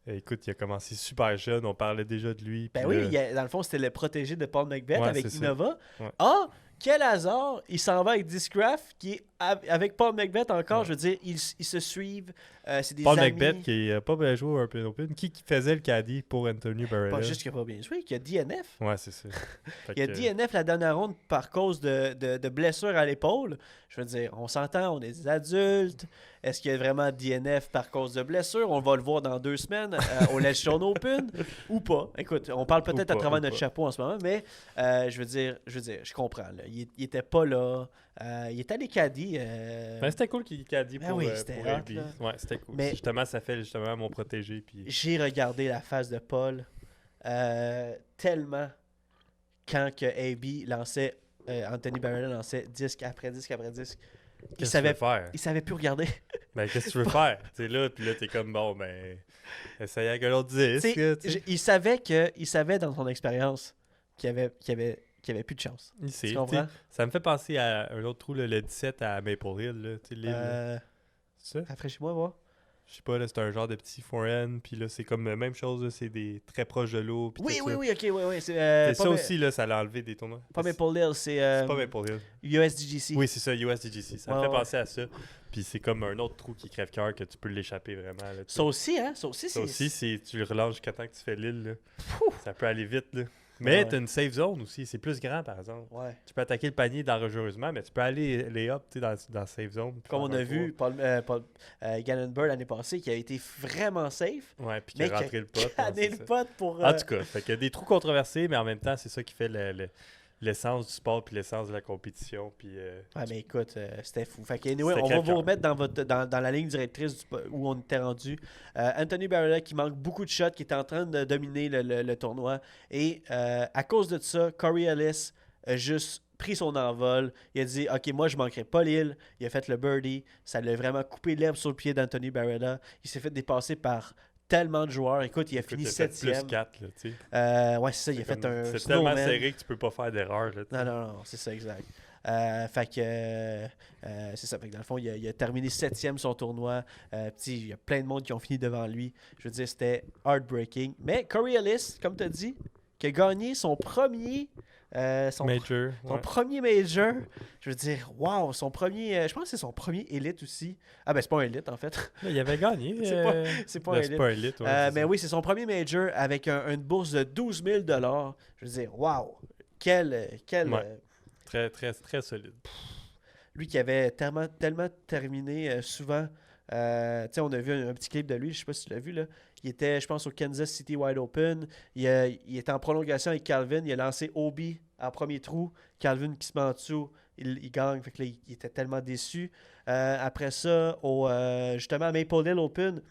Écoute, il a commencé super jeune, on parlait déjà de lui. Ben puis oui, là- dans le fond, c'était le protégé de Paul McBeth Ouais, avec c'est ça. Innova. Ouais. Ah, quel hasard! Il s'en va avec Discraft, qui est avec Paul McBeth encore. Ouais. Je veux dire, ils se suivent. C'est des Paul amis. McBeth qui n'a pas bien joué au Open Open. Qui faisait le caddie pour Anthony Barella? Pas juste qu'il n'a pas bien joué, qu'il y a DNF. Ouais, c'est ça. Fait Il y a que- DNF la dernière ronde par cause de blessure à l'épaule. Je veux dire, on s'entend, on est des adultes. Est-ce qu'il y a vraiment DNF par cause de blessure? On va le voir dans 2 semaines au Ledgestone Open ou pas. Écoute, on parle peut-être Ou à pas, travers ou notre pas. chapeau en ce moment, mais je veux dire, je comprends. Là. Il était pas là. Il était à l'Écadie. Ben, c'était cool qu'il caddie Ben pour, oui, c'était pour hot, AB. là. Ouais, c'était cool. Mais- Justement, ça fait justement mon protégé. Puis... J'ai regardé la face de Paul tellement quand que AB lançait, Anthony Barella lançait disque après disque après disque. Il Qu'est-ce que tu veux savait, faire? il savait plus regarder. Ben, qu'est-ce que tu veux faire? T'es là, puis là, t'es comme, bon, ben, essaye avec un autre disque. T'sais, tu sais. il savait dans son expérience qu'il y avait plus de chance. Il sait, Tu tu comprends? sais. Ça me fait penser à un autre trou, le 17 à Maple Hill. Là, tu sais, l'île, là. C'est ça? Rafraîchis-moi, voir. Je sais pas, là, c'est un genre de petit forehand, puis là, c'est comme la même chose, là, c'est des très proches de l'eau. puis Oui, tout oui, ça. oui, ok, oui, oui. Et C'est ça aussi, là, ça l'a enlevé des tournois. pas C'est Maple Hill, c'est pas Maple Hill. USDGC. Oui, c'est ça, USDGC. Ça me Ouais, fait ouais. penser à ça. Puis c'est comme un autre trou qui crève-cœur que tu peux l'échapper vraiment. Là, tu sais. Ça aussi, hein? Ça aussi, Ça aussi, c'est tu le relances jusqu'à temps que tu fais l'île. Là. Pouf! Ça peut aller vite. Là. Mais Ouais. t'as une safe zone aussi. C'est plus grand, par exemple. Ouais. Tu peux attaquer le panier dangereusement, mais tu peux aller les up tu sais, dans la safe zone. puis Comme on faire a un vu, Paul Gannon Bird l'année passée, qui a été vraiment safe. trois. Ouais, puis qui Mais a rentré le pot. Canné le pote pour. En tout cas, fait qu'il y a des trous controversés, mais en même temps, c'est ça qui fait l'essence du sport puis l'essence de la compétition. Puis, Ouais, mais écoute, c'était fou. Fait que, anyway, C'était on va quelqu'un. vous remettre dans la ligne directrice où on était rendu. Anthony Barella qui manque beaucoup de shots, qui est en train de dominer le tournoi. Et à cause de ça, Corey Ellis a juste pris son envol. Il a dit « Ok, moi, je manquerai pas l'île. » Il a fait le birdie. Ça l'a vraiment coupé l'herbe sur le pied d'Anthony Barella. Il s'est fait dépasser par tellement de joueurs. Écoute, il a fini écoute, il a fait 7e. plus 4, là, tu sais. Ouais, c'est ça. Il a fait un C'est tellement snowman. serré que tu peux pas faire d'erreur. là, tu sais. Non, c'est ça, exact. Fait que c'est ça. Fait que dans le fond, il a terminé 7e son tournoi. Il y a plein de monde qui ont fini devant lui. Je veux dire, c'était heartbreaking. Mais Corey Ellis, comme tu as dit, qui a gagné son premier. Major. Son ouais. premier major. Je veux dire, wow, son premier. Je pense que c'est son premier élite aussi. Ah, ben, c'est pas un élite en fait. Là, il avait gagné. C'est pas ben, un c'est élite. pas un élite. ouais, c'est Mais ça. oui, c'est son premier major avec une bourse de 12 000 $. Je veux dire, wow, quel Ouais. Très, très, très solide. lui qui avait tellement terminé souvent. Tu sais, on a vu un petit clip de lui, je sais pas si tu l'as vu là. Il était, je pense, au Kansas City Wide Open. Il était en prolongation avec Calvin. Il a lancé OB en premier trou. Calvin qui se met en dessous. il gagne. Fait que là, il était tellement déçu. Après ça, justement, à Maple Hill Open,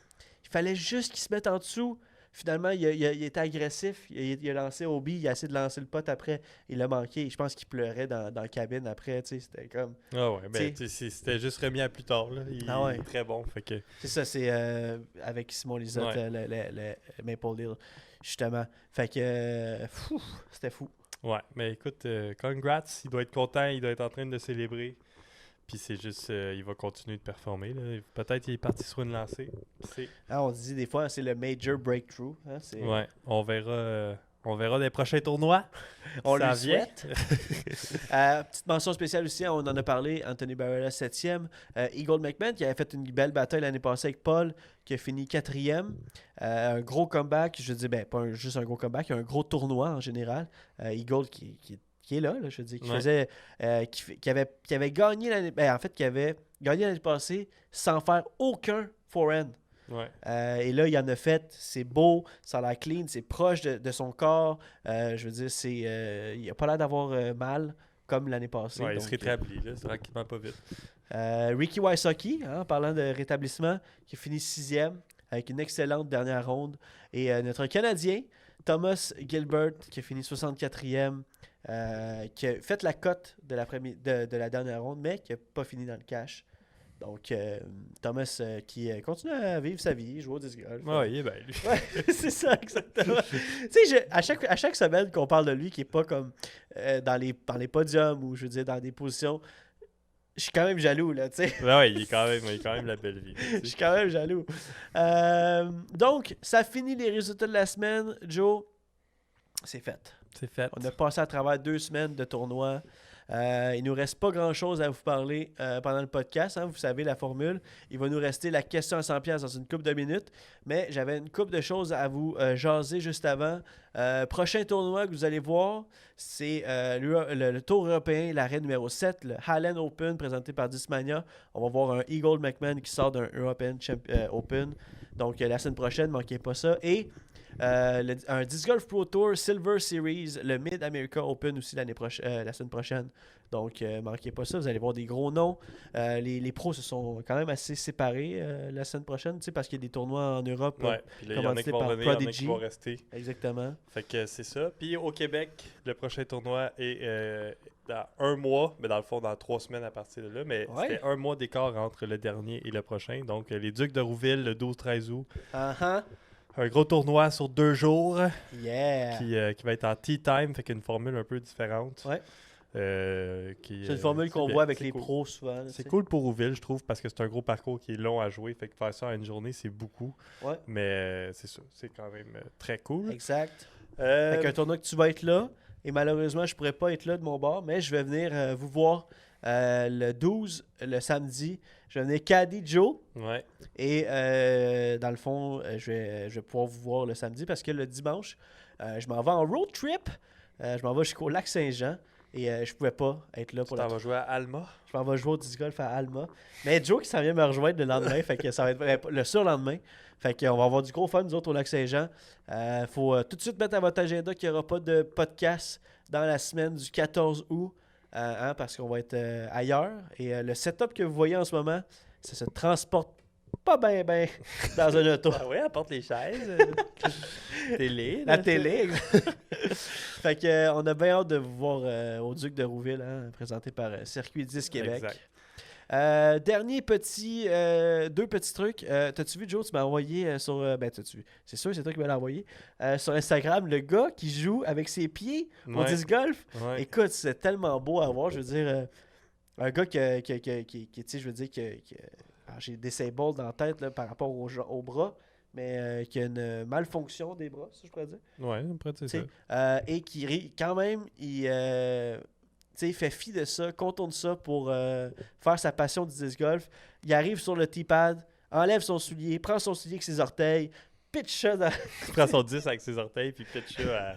il fallait juste qu'il se mette en dessous. Finalement, il était agressif. Il a lancé Obi, il a essayé de lancer le putt après. Il a manqué. Je pense qu'il pleurait dans la cabine après. C'était comme... Ah ouais, ben c'était juste remis à plus tard. Là. Il est très bon. Fait que... C'est ça, c'est avec Simon Lizotte, le Maple Hill, justement. Fait que c'était fou. Ouais, mais écoute, congrats. Il doit être content. Il doit être en train de célébrer. Puis c'est juste, il va continuer de performer. Là. Peut-être qu'il est parti sur une lancée. On dit des fois, c'est le major breakthrough. Hein, ouais, on verra des prochains tournois. On le souhaite. Petite mention spéciale aussi, on en a parlé, Anthony Barrella 7e. Eagle McMahon qui avait fait une belle bataille l'année passée avec Paul, qui a fini 4e. Un gros comeback, je dis, pas juste un gros comeback, un gros tournoi en général. Eagle qui est là, je veux dire, qui avait gagné l'année... qui avait gagné l'année passée sans faire aucun forehand. Ouais. Et là, il en a fait, c'est beau, ça a l'air clean, c'est proche de son corps. Je veux dire, il n'a pas l'air d'avoir mal comme l'année passée. Ouais, il se rétablit, là, c'est tranquillement pas vite. Ricky Wysocki, en parlant de rétablissement, qui finit 6e avec une excellente dernière ronde. Et notre Canadien, Thomas Gilbert, qui a fini 64e. Qui a fait la cote de la dernière ronde, mais qui n'a pas fini dans le cash. Donc, Thomas qui continue à vivre sa vie, jouer au disc golf. Ouais, il est bien, lui. Ouais, c'est ça, exactement. Tu sais, à chaque semaine qu'on parle de lui, qui n'est pas comme dans les podiums ou, je veux dire, dans des positions, je suis quand même jaloux, là, tu sais. Ouais, il est quand même la belle vie. Je suis quand même jaloux. Donc, ça finit les résultats de la semaine. Joe, c'est fait. C'est fait. On a passé à travers 2 semaines de tournoi. Il nous reste pas grand-chose à vous parler pendant le podcast. Hein, vous savez la formule. Il va nous rester la question à 100$ dans une couple de minutes. Mais j'avais une couple de choses à vous jaser juste avant. Prochain tournoi que vous allez voir, c'est le Tour européen, l'arrêt numéro 7, le Hallen Open présenté par Discmania. On va voir un Eagle McMahon qui sort d'un European Open. Donc la semaine prochaine, ne manquez pas ça. Et un Disc Golf Pro Tour Silver Series, le Mid America Open aussi la semaine prochaine. Donc, manquez pas ça, vous allez voir des gros noms. Les pros se sont quand même assez séparés la semaine prochaine, parce qu'il y a des tournois en Europe. Ouais, puis là, il y en a qui vont venir, il y en a qui vont rester. Exactement. Fait que c'est ça. Puis au Québec, le prochain tournoi est dans 1 mois, mais dans le fond, dans 3 semaines à partir de là. Mais c'était 1 mois d'écart entre le dernier et le prochain. Donc, les Ducs de Rouville, le 12-13 août. Un gros tournoi sur 2 jours qui va être en tea time, fait qu'une formule un peu différente. Ouais. C'est une formule qu'on voit avec les pros souvent. C'est cool pour Rouville, je trouve, parce que c'est un gros parcours qui est long à jouer. Fait que faire ça en une journée, c'est beaucoup. Ouais. Mais c'est ça, c'est quand même très cool. Exact. Fait qu'un tournoi que tu vas être là. Et malheureusement, je pourrais pas être là de mon bord, mais je vais venir vous voir le 12, le samedi. Je vais venir caddy Joe. Ouais. Et dans le fond, je vais pouvoir vous voir le samedi parce que le dimanche, je m'en vais en road trip. Je m'en vais jusqu'au lac Saint-Jean. Et je pouvais pas être là pour Tu t'en vas jouer à Alma? Je m'en vais jouer au disc golf à Alma. Mais Joe qui s'en vient me rejoindre le lendemain, fait que ça va être le surlendemain. Fait qu'on va avoir du gros fun, nous autres, au lac Saint-Jean. Faut tout de suite mettre à votre agenda qu'il n'y aura pas de podcast dans la semaine du 14 août, parce qu'on va être ailleurs. Et le setup que vous voyez en ce moment, ça se transporte pas bien dans un auto. Ah oui, apporte les chaises. Télé. La télé. Fait que on a bien hâte de vous voir au Duc de Rouville, présenté par Circuit 10 Québec. Exact. Dernier petit, 2 petits trucs. T'as-tu vu, Joe, tu m'as envoyé sur... t'as-tu vu? C'est sûr, c'est toi qui m'as envoyé. Sur Instagram, le gars qui joue avec ses pieds au disc golf. Ouais. Écoute, c'est tellement beau à voir. Je veux dire, un gars qui tu sais, je veux dire, alors, j'ai disable dans la tête là, par rapport au bras, mais qui a une malfonction des bras, ça je pourrais dire. Ouais, après c'est ça. Et qui, quand même, il fait fi de ça, contourne ça pour faire sa passion du disc golf. Il arrive sur le tee-pad, enlève son soulier, prend son soulier avec ses orteils, pitch ça dans... Il prend son 10 avec ses orteils, puis pitch ça à...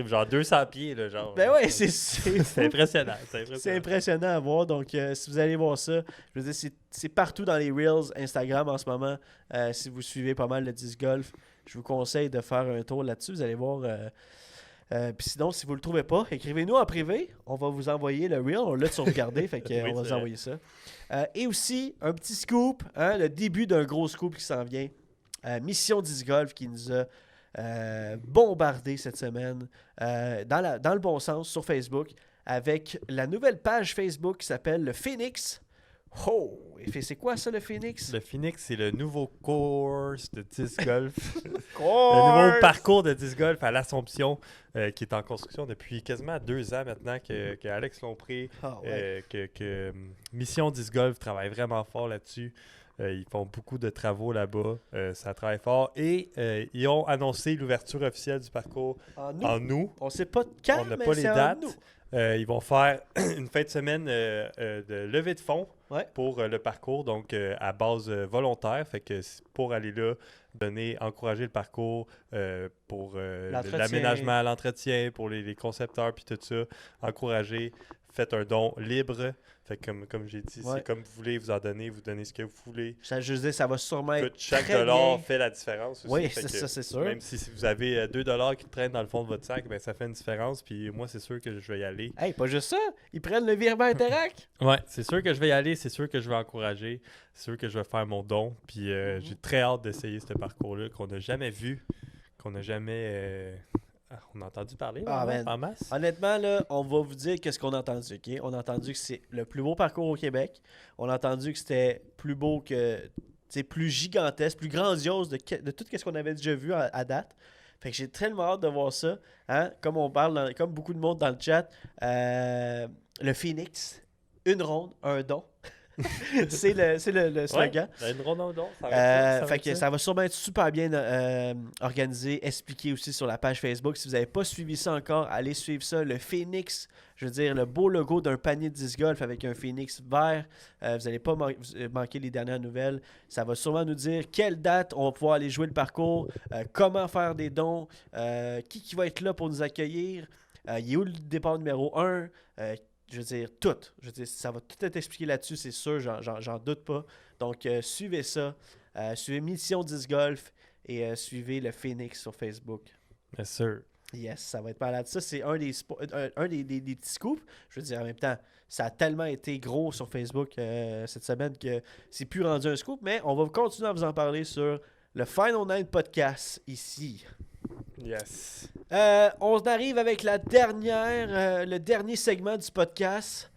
genre 200 pieds, là, genre. Ben ouais, c'est impressionnant. C'est impressionnant à voir. Donc, si vous allez voir ça, je veux dire, c'est partout dans les Reels Instagram en ce moment. Si vous suivez pas mal le disc golf, je vous conseille de faire un tour là-dessus. Vous allez voir Puis sinon, si vous le trouvez pas, écrivez-nous en privé. On va vous envoyer le reel. On l'a sauvegardé, fait que, Oui, on va c'est vous envoyer ça. Et aussi, un petit scoop, hein, le début d'un gros scoop qui s'en vient. Mission 10 Golf qui nous a bombardé cette semaine dans le bon sens sur Facebook avec la nouvelle page Facebook qui s'appelle le Phoenix. Oh! Et c'est quoi ça, le Phoenix? Le Phoenix, c'est le nouveau course de disc golf. Le Course! nouveau parcours de disc golf à l'Assomption qui est en construction depuis quasiment 2 ans maintenant que Alex Lompré, Ah ouais. que Mission Disc Golf travaille vraiment fort là-dessus. Ils font beaucoup de travaux là-bas. Ça travaille fort. Et ils ont annoncé l'ouverture officielle du parcours En nous. en août. On sait pas quand, On n'a mais pas les c'est en dates. nous. Ils vont faire une fin de semaine de levée de fonds Ouais. pour le parcours, donc à base volontaire. Fait que c'est pour aller là, encourager le parcours pour L'entretien. l'aménagement, l'entretien, pour les concepteurs, puis tout ça. Encourager. Faites un don libre. Fait que comme j'ai dit, Ouais. c'est comme vous voulez, vous donnez ce que vous voulez. Ça, je veux dire, ça va sûrement être Chaque très dollar bien. fait la différence aussi. Oui, Fait c'est que ça, c'est sûr. même si vous avez 2$ qui traînent dans le fond de votre sac, ben, ça fait une différence. Puis moi, c'est sûr que je vais y aller. Hey, pas juste ça. Ils prennent le virement Interact. Ouais, c'est sûr que je vais y aller, c'est sûr que je vais encourager, c'est sûr que je vais faire mon don. Puis j'ai très hâte d'essayer ce parcours-là qu'on n'a jamais vu, qu'on n'a jamais. On a entendu parler Ah, vraiment, man. en masse. Honnêtement, là, on va vous dire qu'est-ce qu'on a entendu. Ok? On a entendu que c'est le plus beau parcours au Québec. On a entendu que c'était plus beau que. C'est plus gigantesque, plus grandiose de tout ce qu'on avait déjà vu à date. Fait que j'ai tellement hâte de voir ça. Hein? Comme on parle, comme beaucoup de monde dans le chat, le Phoenix, une ronde, un don. c'est le slogan. Ouais, une ronde en don, ça va être Fait que ça va sûrement être super bien organisé, expliqué aussi sur la page Facebook. Si vous n'avez pas suivi ça encore, allez suivre ça. Le Phoenix, je veux dire, le beau logo d'un panier de disc golf avec un Phoenix vert. Vous n'allez pas manquer les dernières nouvelles. Ça va sûrement nous dire quelle date on va pouvoir aller jouer le parcours, comment faire des dons, qui va être là pour nous accueillir, il est où le départ numéro 1, je veux dire, tout. Je veux dire, ça va tout être expliqué là-dessus, c'est sûr, j'en doute pas. Donc, suivez ça. Suivez Mission 10 Golf et suivez le Phoenix sur Facebook. Bien sûr. Yes, ça va être malade. Ça, c'est un des petits scoops. Je veux dire, en même temps, ça a tellement été gros sur Facebook cette semaine que c'est plus rendu un scoop, mais on va continuer à vous en parler sur le Final Night Podcast ici. Yes. On arrive avec le dernier segment du podcast.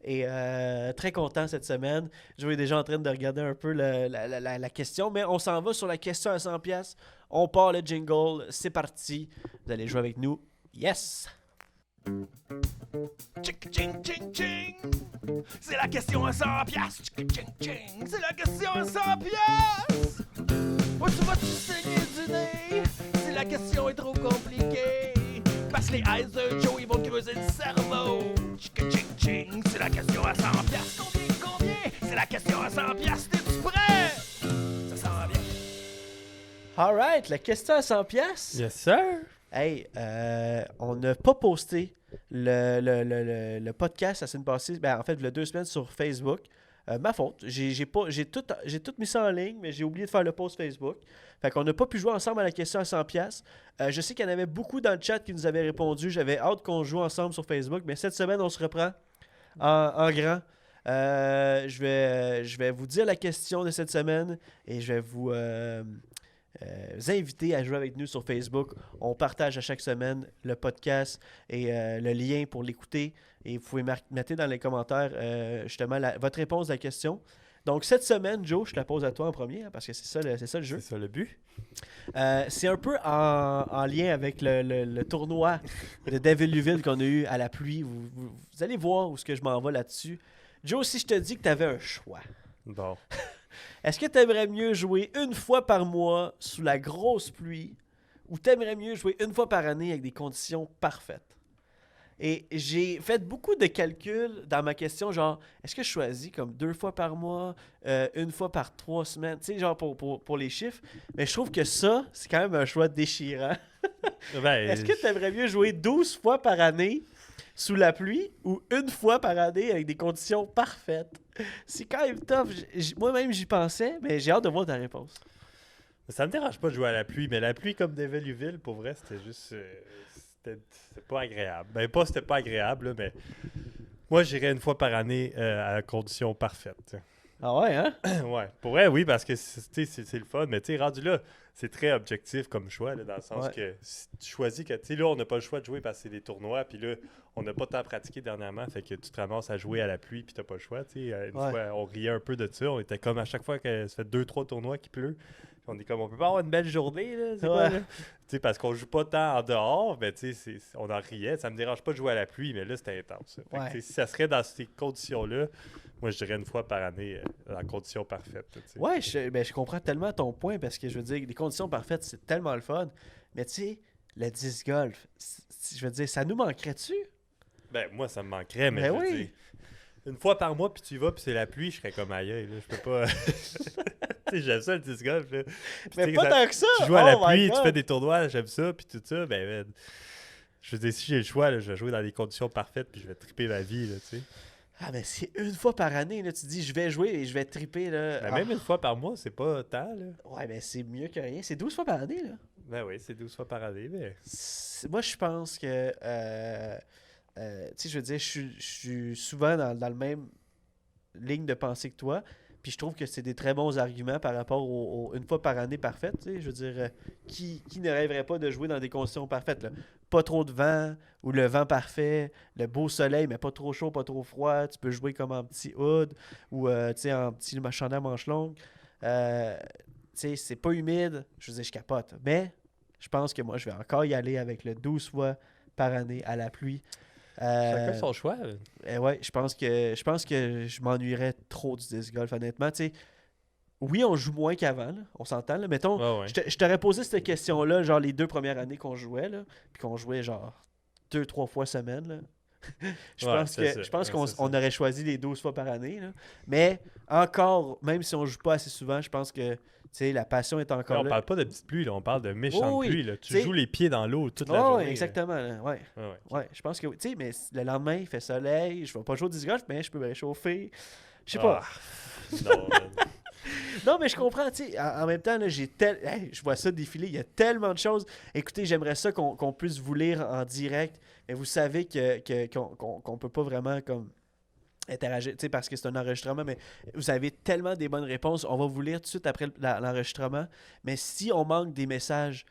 Et très content cette semaine. Je suis déjà en train de regarder un peu la question, mais on s'en va sur la question à 100$. On part le jingle, c'est parti. Vous allez jouer avec nous. Yes! Ching, ching, ching, ching. C'est la question à 100 piastres. Ching, ching, ching. C'est la question à 100 piastres. Où tu vas-tu saigner du nez? Si la question est trop compliquée. Parce que les eyes de Joe, ils vont creuser le cerveau. Ching, ching, ching. C'est la question à 100 piastres. Combien? C'est la question à 100 piastres. T'es-tu prêt? Ça sent bien. Alright, la question à 100$. Yes, sir. Hey, on n'a pas posté le podcast la semaine passée. Ben, en fait, il y a 2 semaines sur Facebook. Ma faute. J'ai tout mis ça en ligne, mais j'ai oublié de faire le post Facebook. Fait qu'on n'a pas pu jouer ensemble à la question à 100$. Je sais qu'il y en avait beaucoup dans le chat qui nous avaient répondu. J'avais hâte qu'on joue ensemble sur Facebook, mais cette semaine, on se reprend en grand. Je vais vous dire la question de cette semaine et je vais vous inviter à jouer avec nous sur Facebook. On partage à chaque semaine le podcast et le lien pour l'écouter. Et vous pouvez mettre dans les commentaires justement votre réponse à la question. Donc cette semaine, Joe, je te la pose à toi en premier hein, parce que c'est ça le jeu. C'est ça le but. C'est un peu en lien avec le tournoi de David-Luville qu'on a eu à la pluie. Vous allez voir où est-ce que je m'en vais là-dessus. Joe, si je te dis que tu avais un choix, Bon. est-ce que tu aimerais mieux jouer une fois par mois sous la grosse pluie ou tu aimerais mieux jouer une fois par année avec des conditions parfaites? Et j'ai fait beaucoup de calculs dans ma question, genre, est-ce que je choisis comme 2 fois par mois, une fois par 3 semaines, tu sais, genre pour les chiffres. Mais je trouve que ça, c'est quand même un choix déchirant. Ben, Est-ce que tu aimerais mieux jouer 12 fois par année sous la pluie ou une fois par année avec des conditions parfaites? C'est quand même tough. Moi-même, j'y pensais, mais j'ai hâte de voir ta réponse. Ça me dérange pas de jouer à la pluie, mais la pluie comme David-Luville, pour vrai, c'était juste c'était pas agréable. Ben, pas c'était pas agréable, là, mais moi, j'irais une fois par année à la condition parfaite. T'sais. Ah ouais, hein? Ouais, pour vrai, oui, parce que c'est le fun, mais tu sais, rendu là, c'est très objectif comme choix, là, dans le sens que si tu choisis que, tu sais, là, on n'a pas le choix de jouer parce que c'est des tournois, puis là, on n'a pas tant pratiqué dernièrement, fait que tu te ramasses à jouer à la pluie, puis t'as pas le choix, tu sais. Une fois, on riait un peu de ça, on était comme à chaque fois que ça fait 2-3 tournois qui pleut, on est comme, on peut pas avoir une belle journée, là, c'est quoi, là? Tu sais, parce qu'on joue pas tant en dehors, mais tu sais, on en riait, ça me dérange pas de jouer à la pluie, mais là, c'était intense. Fait que, tu sais, si ça serait dans ces conditions-là, moi, je dirais une fois par année, la condition parfaite. T'sais. Ouais, je comprends tellement ton point parce que je veux dire, les conditions parfaites, c'est tellement le fun. Mais tu sais, le disc golf, je veux dire, ça nous manquerait-tu? Ben, moi, ça me manquerait, mais Ben je veux oui. dire, une fois par mois, puis tu y vas, puis c'est la pluie, je serais comme aïe, là, je peux pas... tu sais, j'aime ça, le disc golf, là. Puis, Mais pas tant que ça! Tu joues à la Oh my pluie, God. tu fais des tournois, j'aime ça, puis tout ça, ben, je veux dire, si j'ai le choix, là, je vais jouer dans des conditions parfaites, puis je vais triper ma vie, là, tu sais. Ah, mais c'est une fois par année, là, tu dis, je vais jouer et je vais triper, là. Ben, même une fois par mois, c'est pas tant, là. Ouais, mais c'est mieux que rien. C'est 12 fois par année, là. Ben oui, c'est 12 fois par année, mais... Moi, je pense que... tu sais, je veux dire, je suis souvent dans le même ligne de pensée que toi. Puis je trouve que c'est des très bons arguments par rapport au une fois par année parfaite. Tu sais, je veux dire, qui ne rêverait pas de jouer dans des conditions parfaites, là? Pas trop de vent, ou le vent parfait, le beau soleil, mais pas trop chaud, pas trop froid. Tu peux jouer comme en petit hood, ou tu sais, en petit chandail manche longue. Tu sais, c'est pas humide. Je veux dire, je capote. Mais je pense que moi, je vais encore y aller avec le 12 fois par année à la pluie. Chacun son choix. Ouais, je pense que je m'ennuierais trop du disc golf, honnêtement. Tu sais, oui, on joue moins qu'avant, là, on s'entend. Là. Mettons, Ouais. je t'aurais posé cette question-là, genre les 2 premières années qu'on jouait, là, puis qu'on jouait genre 2-3 fois semaine. Là. Je pense qu'on aurait choisi les 12 fois par année. Là. Mais encore, même si on joue pas assez souvent, je pense que la passion est encore Là, on là. parle pas de petite pluie, là, on parle de méchante Oui, pluie. Là. Tu t'sais- joues les pieds dans l'eau toute la Oh, journée. exactement. Là. Ouais. Ouais. Ouais, je pense que oui. Tu sais, mais le lendemain, il fait soleil, je vais pas jouer au disc golf, mais je peux me réchauffer. Je sais pas. Non, Non, mais je comprends, tu sais. En même temps, là, je vois ça défiler. Il y a tellement de choses. Écoutez, j'aimerais ça qu'on puisse vous lire en direct, mais vous savez qu'on peut pas vraiment comme interagir, tu sais, parce que c'est un enregistrement, mais vous avez tellement des bonnes réponses. On va vous lire tout de suite après l'enregistrement. Mais si on manque des messages,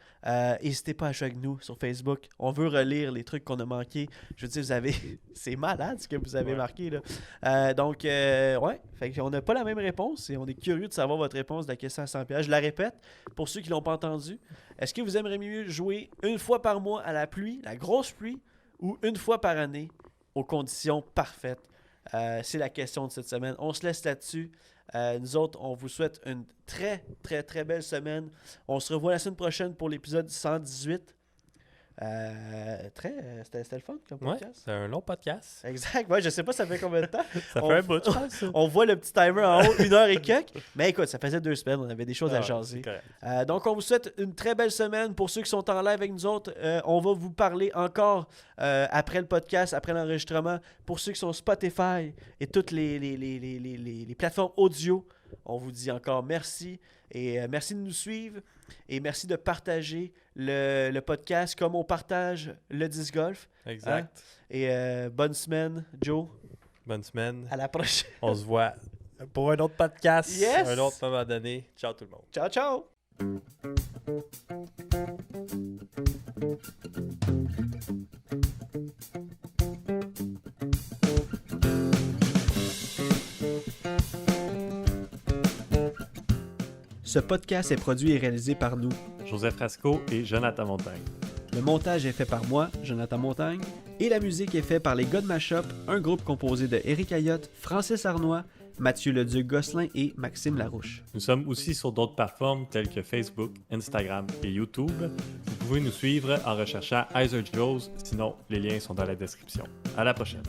n'hésitez pas à jouer avec nous sur Facebook. On veut relire les trucs qu'on a manqués. Je veux dire, vous avez... c'est malade ce que vous avez marqué, là. Donc, ouais. Fait qu'on n'a pas la même réponse et on est curieux de savoir votre réponse de la question à 100$. Je la répète, pour ceux qui ne l'ont pas entendu. Est-ce que vous aimeriez mieux jouer une fois par mois à la pluie, la grosse pluie, ou une fois par année aux conditions parfaites? C'est la question de cette semaine. On se laisse là-dessus. Nous autres, on vous souhaite une très, très, très belle semaine. On se revoit la semaine prochaine pour l'épisode 118. C'était le fun comme ouais, podcast. c'est un long podcast. Exact. Ouais, je sais pas ça fait combien de temps. Ça fait un bout, je pense. ça. On voit le petit timer en haut, 1 heure et quelques. Mais écoute, ça faisait 2 semaines. On avait des choses à Ah ouais, jaser. c'est correct. Donc, on vous souhaite une très belle semaine. Pour ceux qui sont en live avec nous autres, on va vous parler encore après le podcast, après l'enregistrement. Pour ceux qui sont Spotify et toutes les plateformes audio, on vous dit encore merci. Et merci de nous suivre. Et merci de partager le podcast comme on partage le disc golf. Exact. Hein? Et bonne semaine, Joe. Bonne semaine. À la prochaine. On se voit pour un autre podcast. Yes! Un autre moment donné. Ciao tout le monde. Ciao, ciao. Ce podcast est produit et réalisé par nous. Joseph Rasco et Jonathan Montagne. Le montage est fait par moi, Jonathan Montagne, et la musique est faite par les gars de Mashup, un groupe composé de Éric Ayotte, Francis Arnois, Mathieu Leduc-Gosselin et Maxime Larouche. Nous sommes aussi sur d'autres plateformes telles que Facebook, Instagram et YouTube. Vous pouvez nous suivre en recherchant Heiser Joes, sinon les liens sont dans la description. À la prochaine.